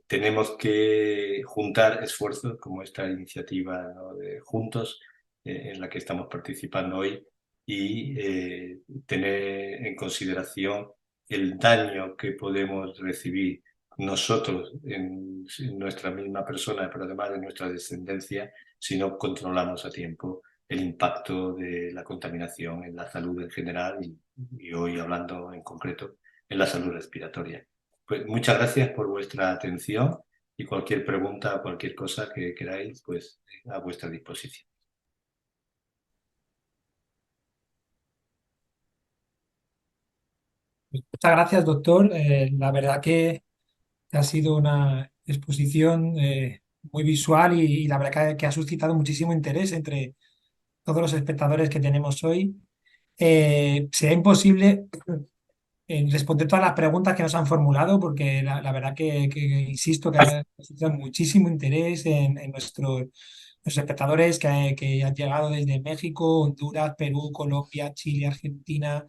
tenemos que juntar esfuerzos como esta iniciativa, ¿no? de Juntos, en la que estamos participando hoy, y tener en consideración el daño que podemos recibir nosotros en nuestra misma persona, pero además de nuestra descendencia, si no controlamos a tiempo el impacto de la contaminación en la salud en general y hoy hablando en concreto en la salud respiratoria. Pues muchas gracias por vuestra atención y cualquier pregunta o cualquier cosa que queráis, pues a vuestra disposición. Muchas gracias, doctor. La verdad que ha sido una exposición muy visual y la verdad que ha suscitado muchísimo interés entre todos los espectadores que tenemos hoy. Será imposible responder todas las preguntas que nos han formulado porque la verdad que insisto que ha suscitado muchísimo interés en nuestros espectadores que han llegado desde México, Honduras, Perú, Colombia, Chile, Argentina,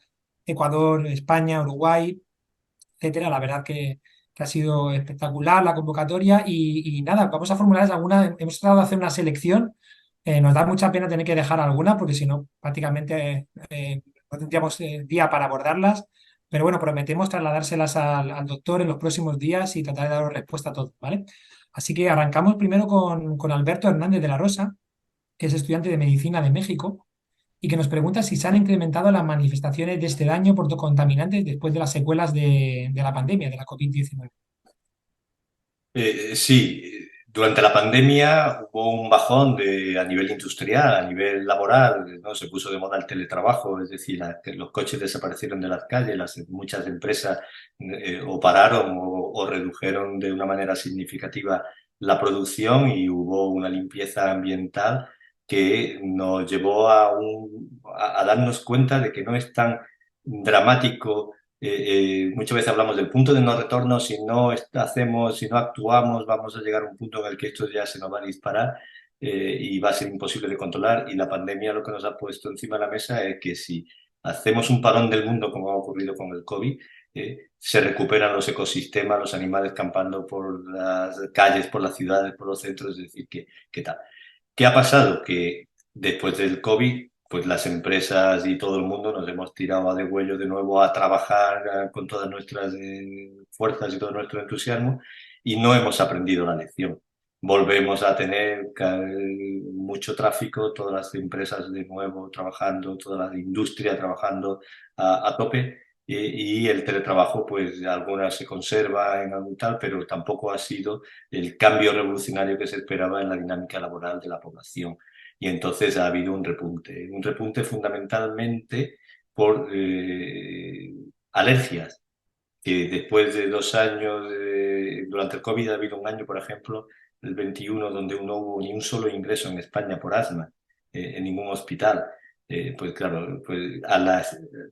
Ecuador, España, Uruguay, etcétera. La verdad que ha sido espectacular la convocatoria y nada, vamos a formular alguna. Hemos tratado de hacer una selección. Nos da mucha pena tener que dejar alguna porque si no, prácticamente no tendríamos día para abordarlas. Pero bueno, prometemos trasladárselas al doctor en los próximos días y tratar de dar respuesta a todo, ¿vale? Así que arrancamos primero con Alberto Hernández de la Rosa, que es estudiante de medicina de México y que nos pregunta si se han incrementado las manifestaciones de este daño por contaminantes después de las secuelas de la pandemia, de la COVID-19. Sí, durante la pandemia hubo un bajón a nivel industrial, a nivel laboral, ¿no? Se puso de moda el teletrabajo, es decir, que los coches desaparecieron de las calles, muchas empresas o pararon o redujeron de una manera significativa la producción y hubo una limpieza ambiental que nos llevó a darnos cuenta de que no es tan dramático. Muchas veces hablamos del punto de no retorno. Si no hacemos, si no actuamos, vamos a llegar a un punto en el que esto ya se nos va a disparar y va a ser imposible de controlar. Y la pandemia lo que nos ha puesto encima de la mesa es que si hacemos un parón del mundo, como ha ocurrido con el COVID, se recuperan los ecosistemas, los animales campando por las calles, por las ciudades, por los centros. Es decir, ¿qué tal? ¿Qué ha pasado? Que después del COVID, pues las empresas y todo el mundo nos hemos tirado a degüello de nuevo a trabajar con todas nuestras fuerzas y todo nuestro entusiasmo y no hemos aprendido la lección. Volvemos a tener mucho tráfico, todas las empresas de nuevo trabajando, toda la industria trabajando a tope y el teletrabajo, pues algunas se conserva en algún tal, pero tampoco ha sido el cambio revolucionario que se esperaba en la dinámica laboral de la población. Y entonces ha habido un repunte fundamentalmente por alergias, que después de 2 años, durante el COVID ha habido un año, por ejemplo, el 21, donde no hubo ni un solo ingreso en España por asma, en ningún hospital. Pues claro, pues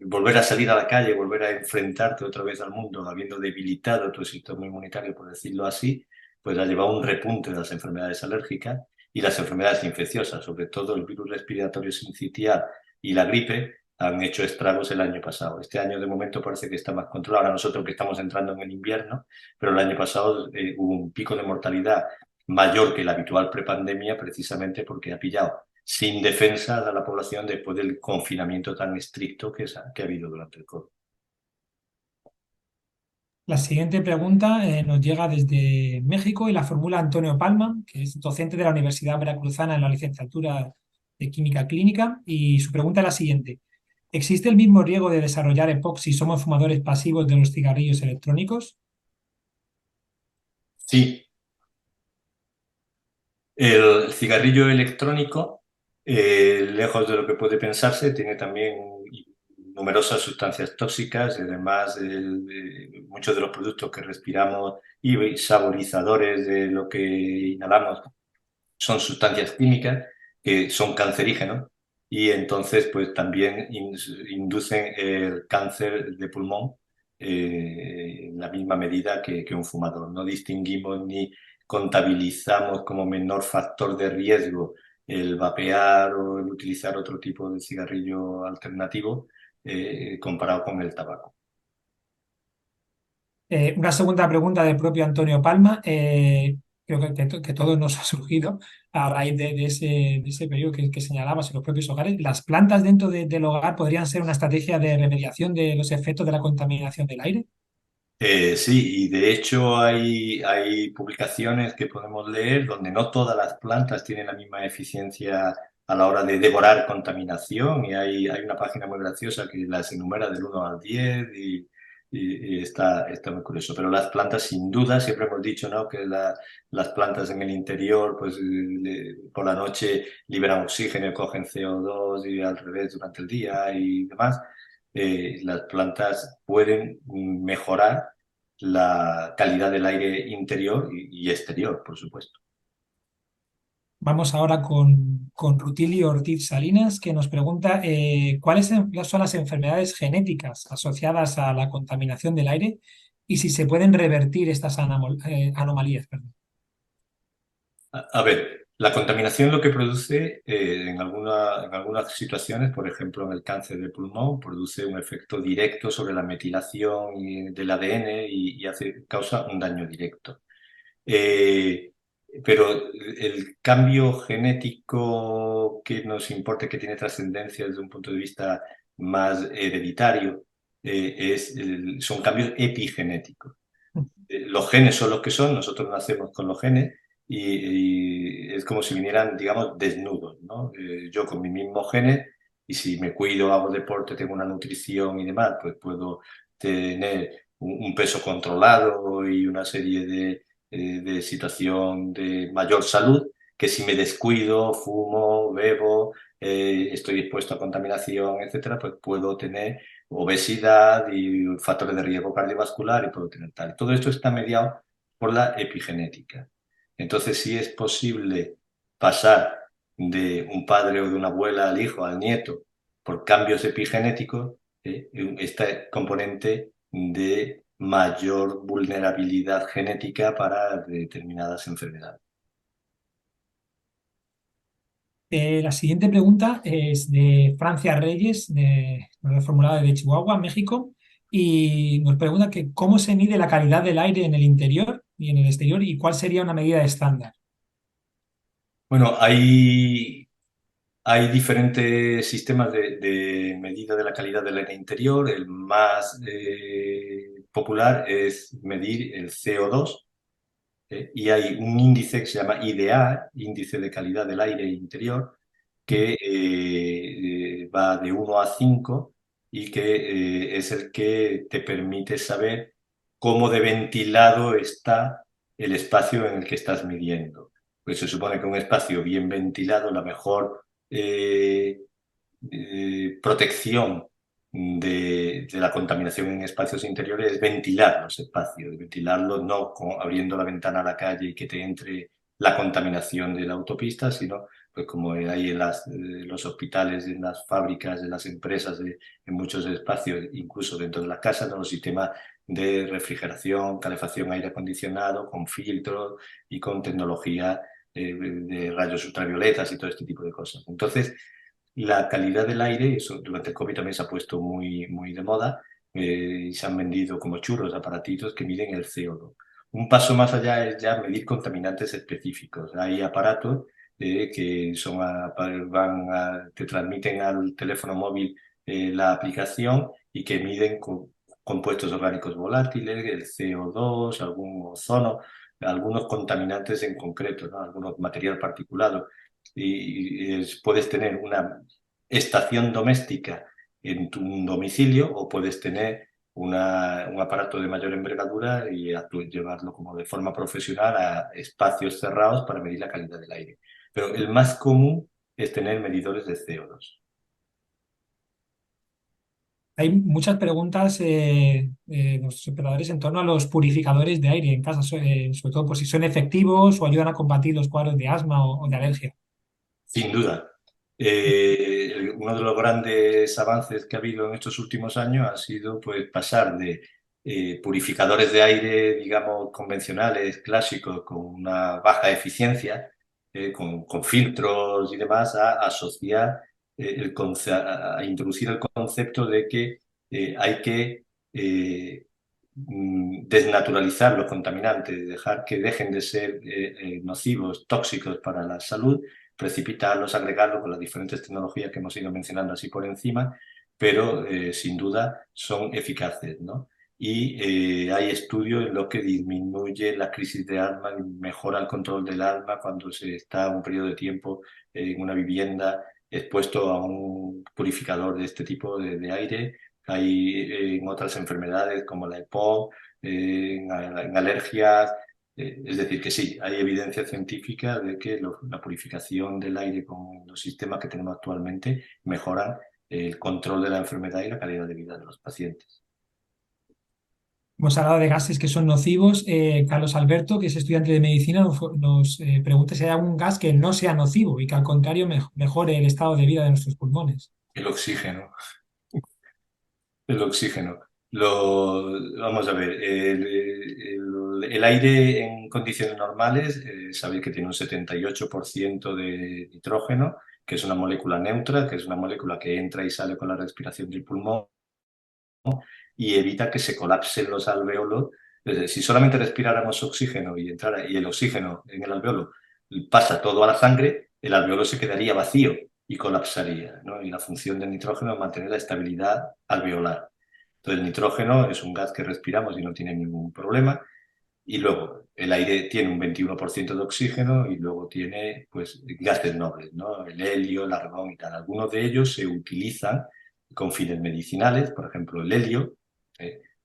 volver a salir a la calle, volver a enfrentarte otra vez al mundo, habiendo debilitado tu sistema inmunitario, por decirlo así, pues ha llevado a un repunte de las enfermedades alérgicas y las enfermedades infecciosas, sobre todo el virus respiratorio sincitial y la gripe, han hecho estragos el año pasado. Este año de momento parece que está más controlado. Ahora nosotros que estamos entrando en el invierno, pero el año pasado hubo un pico de mortalidad mayor que el habitual prepandemia precisamente porque ha pillado sin defensa a la población después del confinamiento tan estricto que ha habido durante el COVID. La siguiente pregunta nos llega desde México y la formula Antonio Palma, que es docente de la Universidad Veracruzana en la licenciatura de Química Clínica, y su pregunta es la siguiente. ¿Existe el mismo riesgo de desarrollar EPOC si somos fumadores pasivos de los cigarrillos electrónicos? Sí, el cigarrillo electrónico, lejos de lo que puede pensarse, tiene también numerosas sustancias tóxicas y además muchos de los productos que respiramos y saborizadores de lo que inhalamos son sustancias químicas que son cancerígenos y entonces pues también inducen el cáncer de pulmón en la misma medida que un fumador. No distinguimos ni contabilizamos como menor factor de riesgo el vapear o el utilizar otro tipo de cigarrillo alternativo comparado con el tabaco. Una segunda pregunta del propio Antonio Palma. Creo que todo nos ha surgido a raíz de ese periodo que señalabas en los propios hogares. ¿Las plantas dentro del hogar podrían ser una estrategia de remediación de los efectos de la contaminación del aire? Sí, y de hecho hay publicaciones que podemos leer donde no todas las plantas tienen la misma eficiencia a la hora de devorar contaminación y hay una página muy graciosa que las enumera del 1 al 10 y está muy curioso. Pero las plantas sin duda, siempre hemos dicho, ¿no?, que las plantas en el interior pues por la noche liberan oxígeno y cogen CO2 y al revés durante el día y demás. Las plantas pueden mejorar la calidad del aire interior y exterior, por supuesto. Vamos ahora con Rutilio Ortiz Salinas, que nos pregunta cuáles son las enfermedades genéticas asociadas a la contaminación del aire y si se pueden revertir estas anomalías. Perdón. A ver, la contaminación lo que produce en algunas situaciones, por ejemplo en el cáncer de pulmón, produce un efecto directo sobre la metilación del ADN y causa un daño directo. Eh, pero el cambio genético que nos importa, que tiene trascendencia desde un punto de vista más hereditario, son cambios epigenéticos. Los genes son los que son, nosotros nacemos con los genes y es como si vinieran, digamos, desnudos, ¿no? Yo con mis mismos genes y si me cuido, hago deporte, tengo una nutrición y demás, pues puedo tener un peso controlado y una serie de situación de mayor salud que si me descuido, fumo, bebo, estoy expuesto a contaminación, etcétera, pues puedo tener obesidad y factores de riesgo cardiovascular y puedo tener tal. Todo esto está mediado por la epigenética. Entonces, sí es posible pasar de un padre o de una abuela al hijo, al nieto, por cambios epigenéticos, este componente de mayor vulnerabilidad genética para determinadas enfermedades. La siguiente pregunta es de Francia Reyes, nos la ha formulado de Chihuahua, México, y nos pregunta que cómo se mide la calidad del aire en el interior y en el exterior y cuál sería una medida estándar. Bueno, hay diferentes sistemas de medida de la calidad del aire interior. El más popular es medir el CO2 y hay un índice que se llama IDA, Índice de Calidad del Aire Interior, que va de 1 a 5 y que es el que te permite saber cómo de ventilado está el espacio en el que estás midiendo. Pues se supone que un espacio bien ventilado, la mejor protección de la contaminación en espacios interiores es ventilar los espacios, ventilarlos no abriendo la ventana a la calle y que te entre la contaminación de la autopista, sino pues como hay en los hospitales, en las fábricas, en las empresas, en muchos espacios, incluso dentro de las casas, ¿no?, los sistemas de refrigeración, calefacción, aire acondicionado, con filtros y con tecnología de rayos ultravioletas y todo este tipo de cosas. Entonces, la calidad del aire, eso durante el COVID también se ha puesto muy de moda, y se han vendido como churros aparatitos que miden el CO2. Un paso más allá es ya medir contaminantes específicos. Hay aparatos que te transmiten al teléfono móvil la aplicación y que miden compuestos orgánicos volátiles, el CO2, algún ozono, algunos contaminantes en concreto, ¿no? Algunos material particulado. Puedes tener una estación doméstica en tu domicilio o puedes tener un aparato de mayor envergadura y llevarlo como de forma profesional a espacios cerrados para medir la calidad del aire. Pero el más común es tener medidores de CO2. Hay muchas preguntas de nuestros operadores en torno a los purificadores de aire en casa, sobre todo por si son efectivos o ayudan a combatir los cuadros de asma o de alergia. Sin duda. Uno de los grandes avances que ha habido en estos últimos años ha sido pues, pasar de purificadores de aire, digamos, convencionales, clásicos, con una baja eficiencia, con filtros y demás, a asociar, a introducir el concepto de que hay que desnaturalizar los contaminantes, dejar que dejen de ser nocivos, tóxicos para la salud, precipitarlos, agregarlos con las diferentes tecnologías que hemos ido mencionando así por encima, pero sin duda son eficaces, ¿no? Y hay estudios en los que disminuye la crisis de asma, mejora el control del asma cuando se está un periodo de tiempo en una vivienda expuesto a un purificador de este tipo de aire. Hay en otras enfermedades como la EPOC, en alergias. Es decir, que sí, hay evidencia científica de que la purificación del aire con los sistemas que tenemos actualmente mejoran el control de la enfermedad y la calidad de vida de los pacientes. Hemos hablado de gases que son nocivos. Carlos Alberto, que es estudiante de medicina, nos pregunta si hay algún gas que no sea nocivo y que al contrario mejore el estado de vida de nuestros pulmones. El oxígeno. El oxígeno. Vamos a ver, el aire en condiciones normales, sabéis que tiene un 78% de nitrógeno, que es una molécula neutra, que es una molécula que entra y sale con la respiración del pulmón y evita que se colapsen los alvéolos. Si solamente respiráramos oxígeno y el oxígeno en el alvéolo pasa todo a la sangre, el alvéolo se quedaría vacío y colapsaría, ¿no? Y la función del nitrógeno es mantener la estabilidad alveolar. Entonces, el nitrógeno es un gas que respiramos y no tiene ningún problema. Y luego, el aire tiene un 21% de oxígeno y luego tiene pues, gases nobles, ¿no? El helio, el argón y tal. Algunos de ellos se utilizan con fines medicinales, por ejemplo, el helio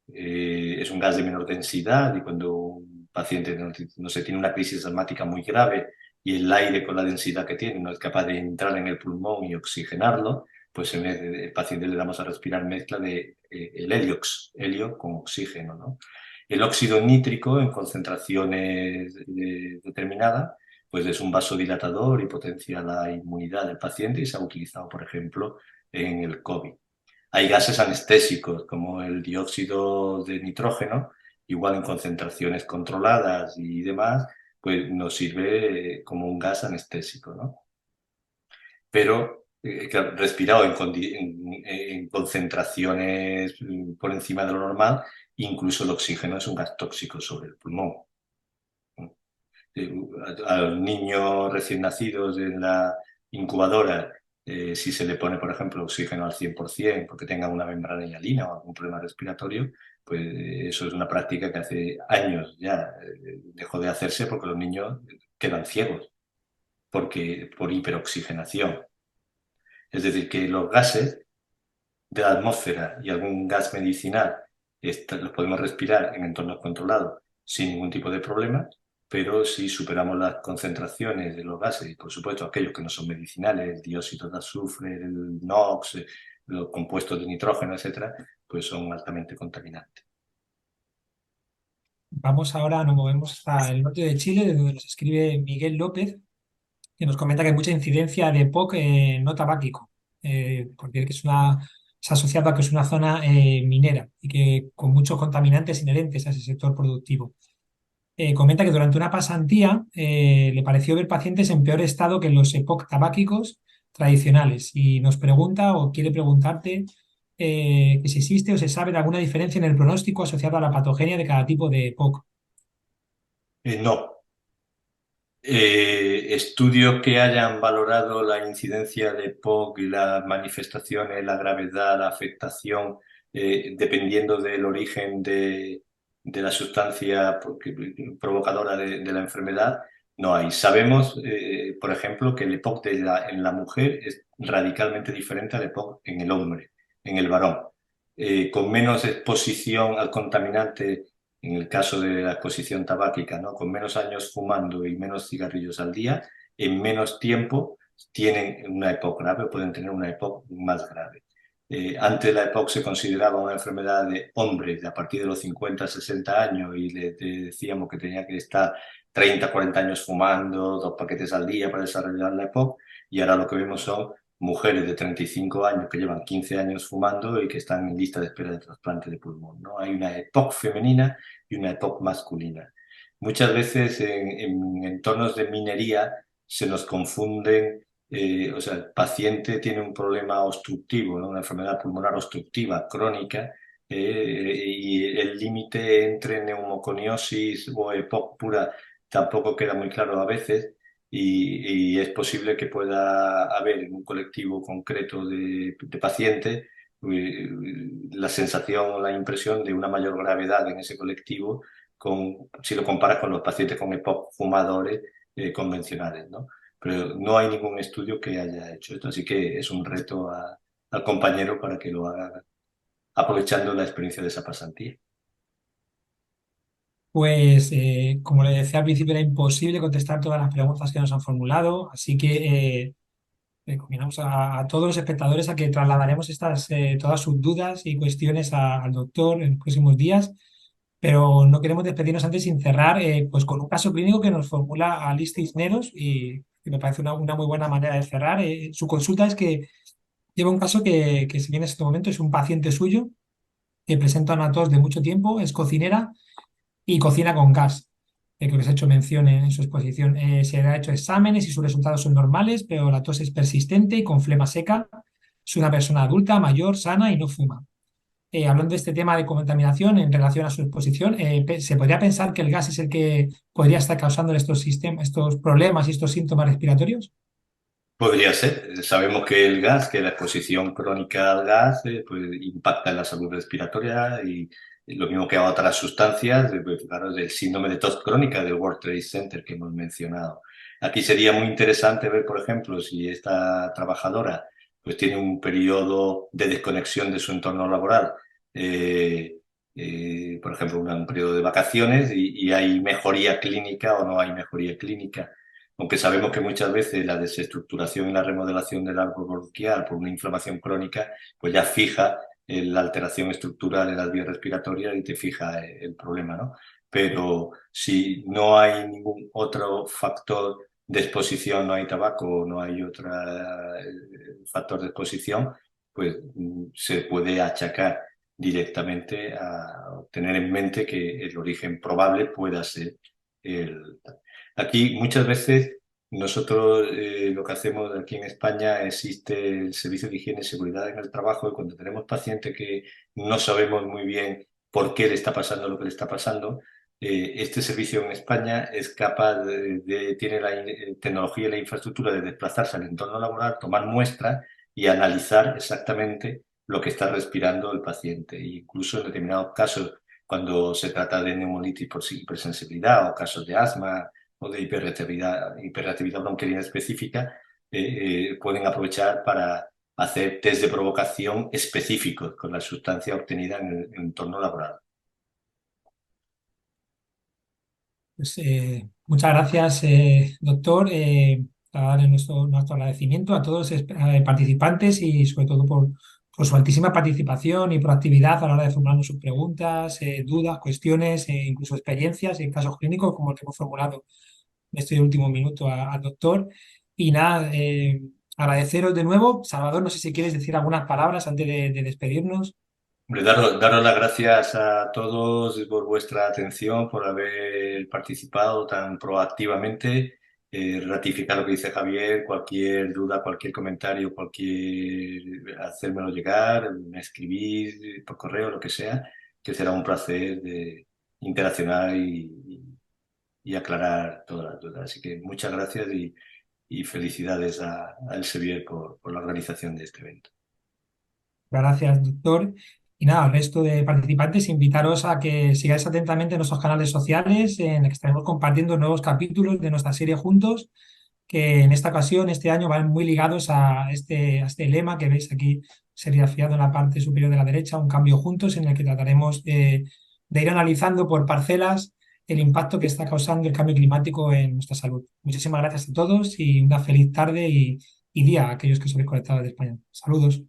es un gas de menor densidad y cuando un paciente no sé, tiene una crisis asmática muy grave y el aire con la densidad que tiene no es capaz de entrar en el pulmón y oxigenarlo, pues en vez el paciente le damos a respirar mezcla de el helio con oxígeno, ¿no? El óxido nítrico en concentraciones determinadas, pues es un vasodilatador y potencia la inmunidad del paciente y se ha utilizado, por ejemplo, en el COVID. Hay gases anestésicos como el dióxido de nitrógeno, igual en concentraciones controladas y demás, pues nos sirve como un gas anestésico, ¿no? Pero claro, respirado en concentraciones por encima de lo normal, incluso el oxígeno es un gas tóxico sobre el pulmón. A los niños recién nacidos en la incubadora, si se le pone, por ejemplo, oxígeno al 100% porque tenga una membrana hialina o algún problema respiratorio, pues eso es una práctica que hace años ya dejó de hacerse porque los niños quedan ciegos por hiperoxigenación. Es decir, que los gases de la atmósfera y algún gas medicinal los podemos respirar en entornos controlados sin ningún tipo de problema, pero si superamos las concentraciones de los gases, y por supuesto aquellos que no son medicinales, el dióxido de azufre, el NOx, los compuestos de nitrógeno, etcétera, pues son altamente contaminantes. Vamos ahora, nos movemos hasta el norte de Chile, de donde nos escribe Miguel López, que nos comenta que hay mucha incidencia de POC no tabáquico, porque se ha asociado a que es una zona minera y que con muchos contaminantes inherentes a ese sector productivo. Comenta que durante una pasantía le pareció ver pacientes en peor estado que los EPOC tabáquicos tradicionales y nos pregunta o quiere preguntarte que si existe o se sabe de alguna diferencia en el pronóstico asociado a la patogenia de cada tipo de POC. No. Estudios que hayan valorado la incidencia de POC y las manifestaciones, la gravedad, la afectación, dependiendo del origen de la sustancia provocadora de la enfermedad, no hay. Sabemos, por ejemplo, que el EPOC en la mujer es radicalmente diferente al EPOC en el hombre, en el varón. Con menos exposición al contaminante en el caso de la exposición tabáquica, ¿no? Con menos años fumando y menos cigarrillos al día, en menos tiempo tienen una EPOC grave o pueden tener una EPOC más grave. Antes la EPOC se consideraba una enfermedad de hombres de a partir de los 50, 60 años y le decíamos que tenía que estar 30, 40 años fumando, 2 paquetes al día para desarrollar la EPOC, y ahora lo que vemos son mujeres de 35 años que llevan 15 años fumando y que están en lista de espera de trasplante de pulmón, ¿no? Hay una EPOC femenina y una EPOC masculina. Muchas veces en entornos de minería se nos confunden, o sea, el paciente tiene un problema obstructivo, ¿no? Una enfermedad pulmonar obstructiva crónica, y el límite entre neumoconiosis o EPOC pura tampoco queda muy claro a veces. Y es posible que pueda haber en un colectivo concreto de pacientes la sensación o la impresión de una mayor gravedad en ese colectivo si lo comparas con los pacientes con EPOC fumadores convencionales, ¿no? Pero no hay ningún estudio que haya hecho esto, así que es un reto al compañero para que lo haga aprovechando la experiencia de esa pasantía. Pues, como le decía al principio, era imposible contestar todas las preguntas que nos han formulado, así que combinamos a todos los espectadores a que trasladaremos todas sus dudas y cuestiones al doctor en los próximos días, pero no queremos despedirnos antes sin cerrar pues con un caso clínico que nos formula Alice Cisneros y que me parece una muy buena manera de cerrar. Su consulta es que lleva un caso que si bien en este momento es un paciente suyo que presenta una tos de mucho tiempo, es cocinera y cocina con gas. Creo que se ha hecho mención en su exposición. Se le ha hecho exámenes y sus resultados son normales, pero la tos es persistente y con flema seca. Es una persona adulta, mayor, sana y no fuma. Hablando de este tema de contaminación en relación a su exposición, ¿se podría pensar que el gas es el que podría estar causando estos problemas y estos síntomas respiratorios? Podría ser. Sabemos que el gas, que la exposición crónica al gas, pues impacta en la salud respiratoria y lo mismo que a otras sustancias, pues, claro, del síndrome de tos crónica del World Trade Center que hemos mencionado. Aquí sería muy interesante ver, por ejemplo, si esta trabajadora pues tiene un periodo de desconexión de su entorno laboral, por ejemplo, un periodo de vacaciones y hay mejoría clínica o no hay mejoría clínica, aunque sabemos que muchas veces la desestructuración y la remodelación del árbol bronquial por una inflamación crónica, pues ya fija la alteración estructural en las vías respiratorias y te fija el problema, ¿no? Pero si no hay ningún otro factor de exposición, no hay tabaco, no hay otro factor de exposición, pues se puede achacar directamente a tener en mente que el origen probable pueda ser el... Aquí muchas veces nosotros lo que hacemos aquí en España existe el Servicio de Higiene y Seguridad en el Trabajo y cuando tenemos pacientes que no sabemos muy bien por qué le está pasando lo que le está pasando, este servicio en España es capaz tiene la tecnología y la infraestructura de desplazarse al entorno laboral, tomar muestras y analizar exactamente lo que está respirando el paciente. E incluso en determinados casos, cuando se trata de neumonitis por hipersensibilidad o casos de asma, o de hiperreactividad bronquiolina específica, pueden aprovechar para hacer test de provocación específicos con la sustancia obtenida en el entorno laboral. Pues, muchas gracias, doctor. Para darle nuestro agradecimiento a todos los participantes y sobre todo por su altísima participación y proactividad a la hora de formularnos sus preguntas, dudas, cuestiones, incluso experiencias en casos clínicos como el que hemos formulado en este último minuto al doctor. Y nada, agradeceros de nuevo. Salvador, no sé si quieres decir algunas palabras antes de despedirnos. Hombre, daros las gracias a todos por vuestra atención, por haber participado tan proactivamente ratificar lo que dice Javier, cualquier duda, cualquier comentario, hacérmelo llegar, me escribís por correo, lo que sea, que será un placer de interaccionar y aclarar todas las dudas. Así que muchas gracias y felicidades a Elsevier por la organización de este evento. Gracias, doctor. Y nada, al resto de participantes, invitaros a que sigáis atentamente nuestros canales sociales, en el que estaremos compartiendo nuevos capítulos de nuestra serie juntos, que en esta ocasión, este año, van muy ligados a este lema que veis aquí serigrafiado en la parte superior de la derecha, un cambio juntos, en el que trataremos de ir analizando por parcelas el impacto que está causando el cambio climático en nuestra salud. Muchísimas gracias a todos y una feliz tarde y día a aquellos que os habéis conectado desde España. Saludos.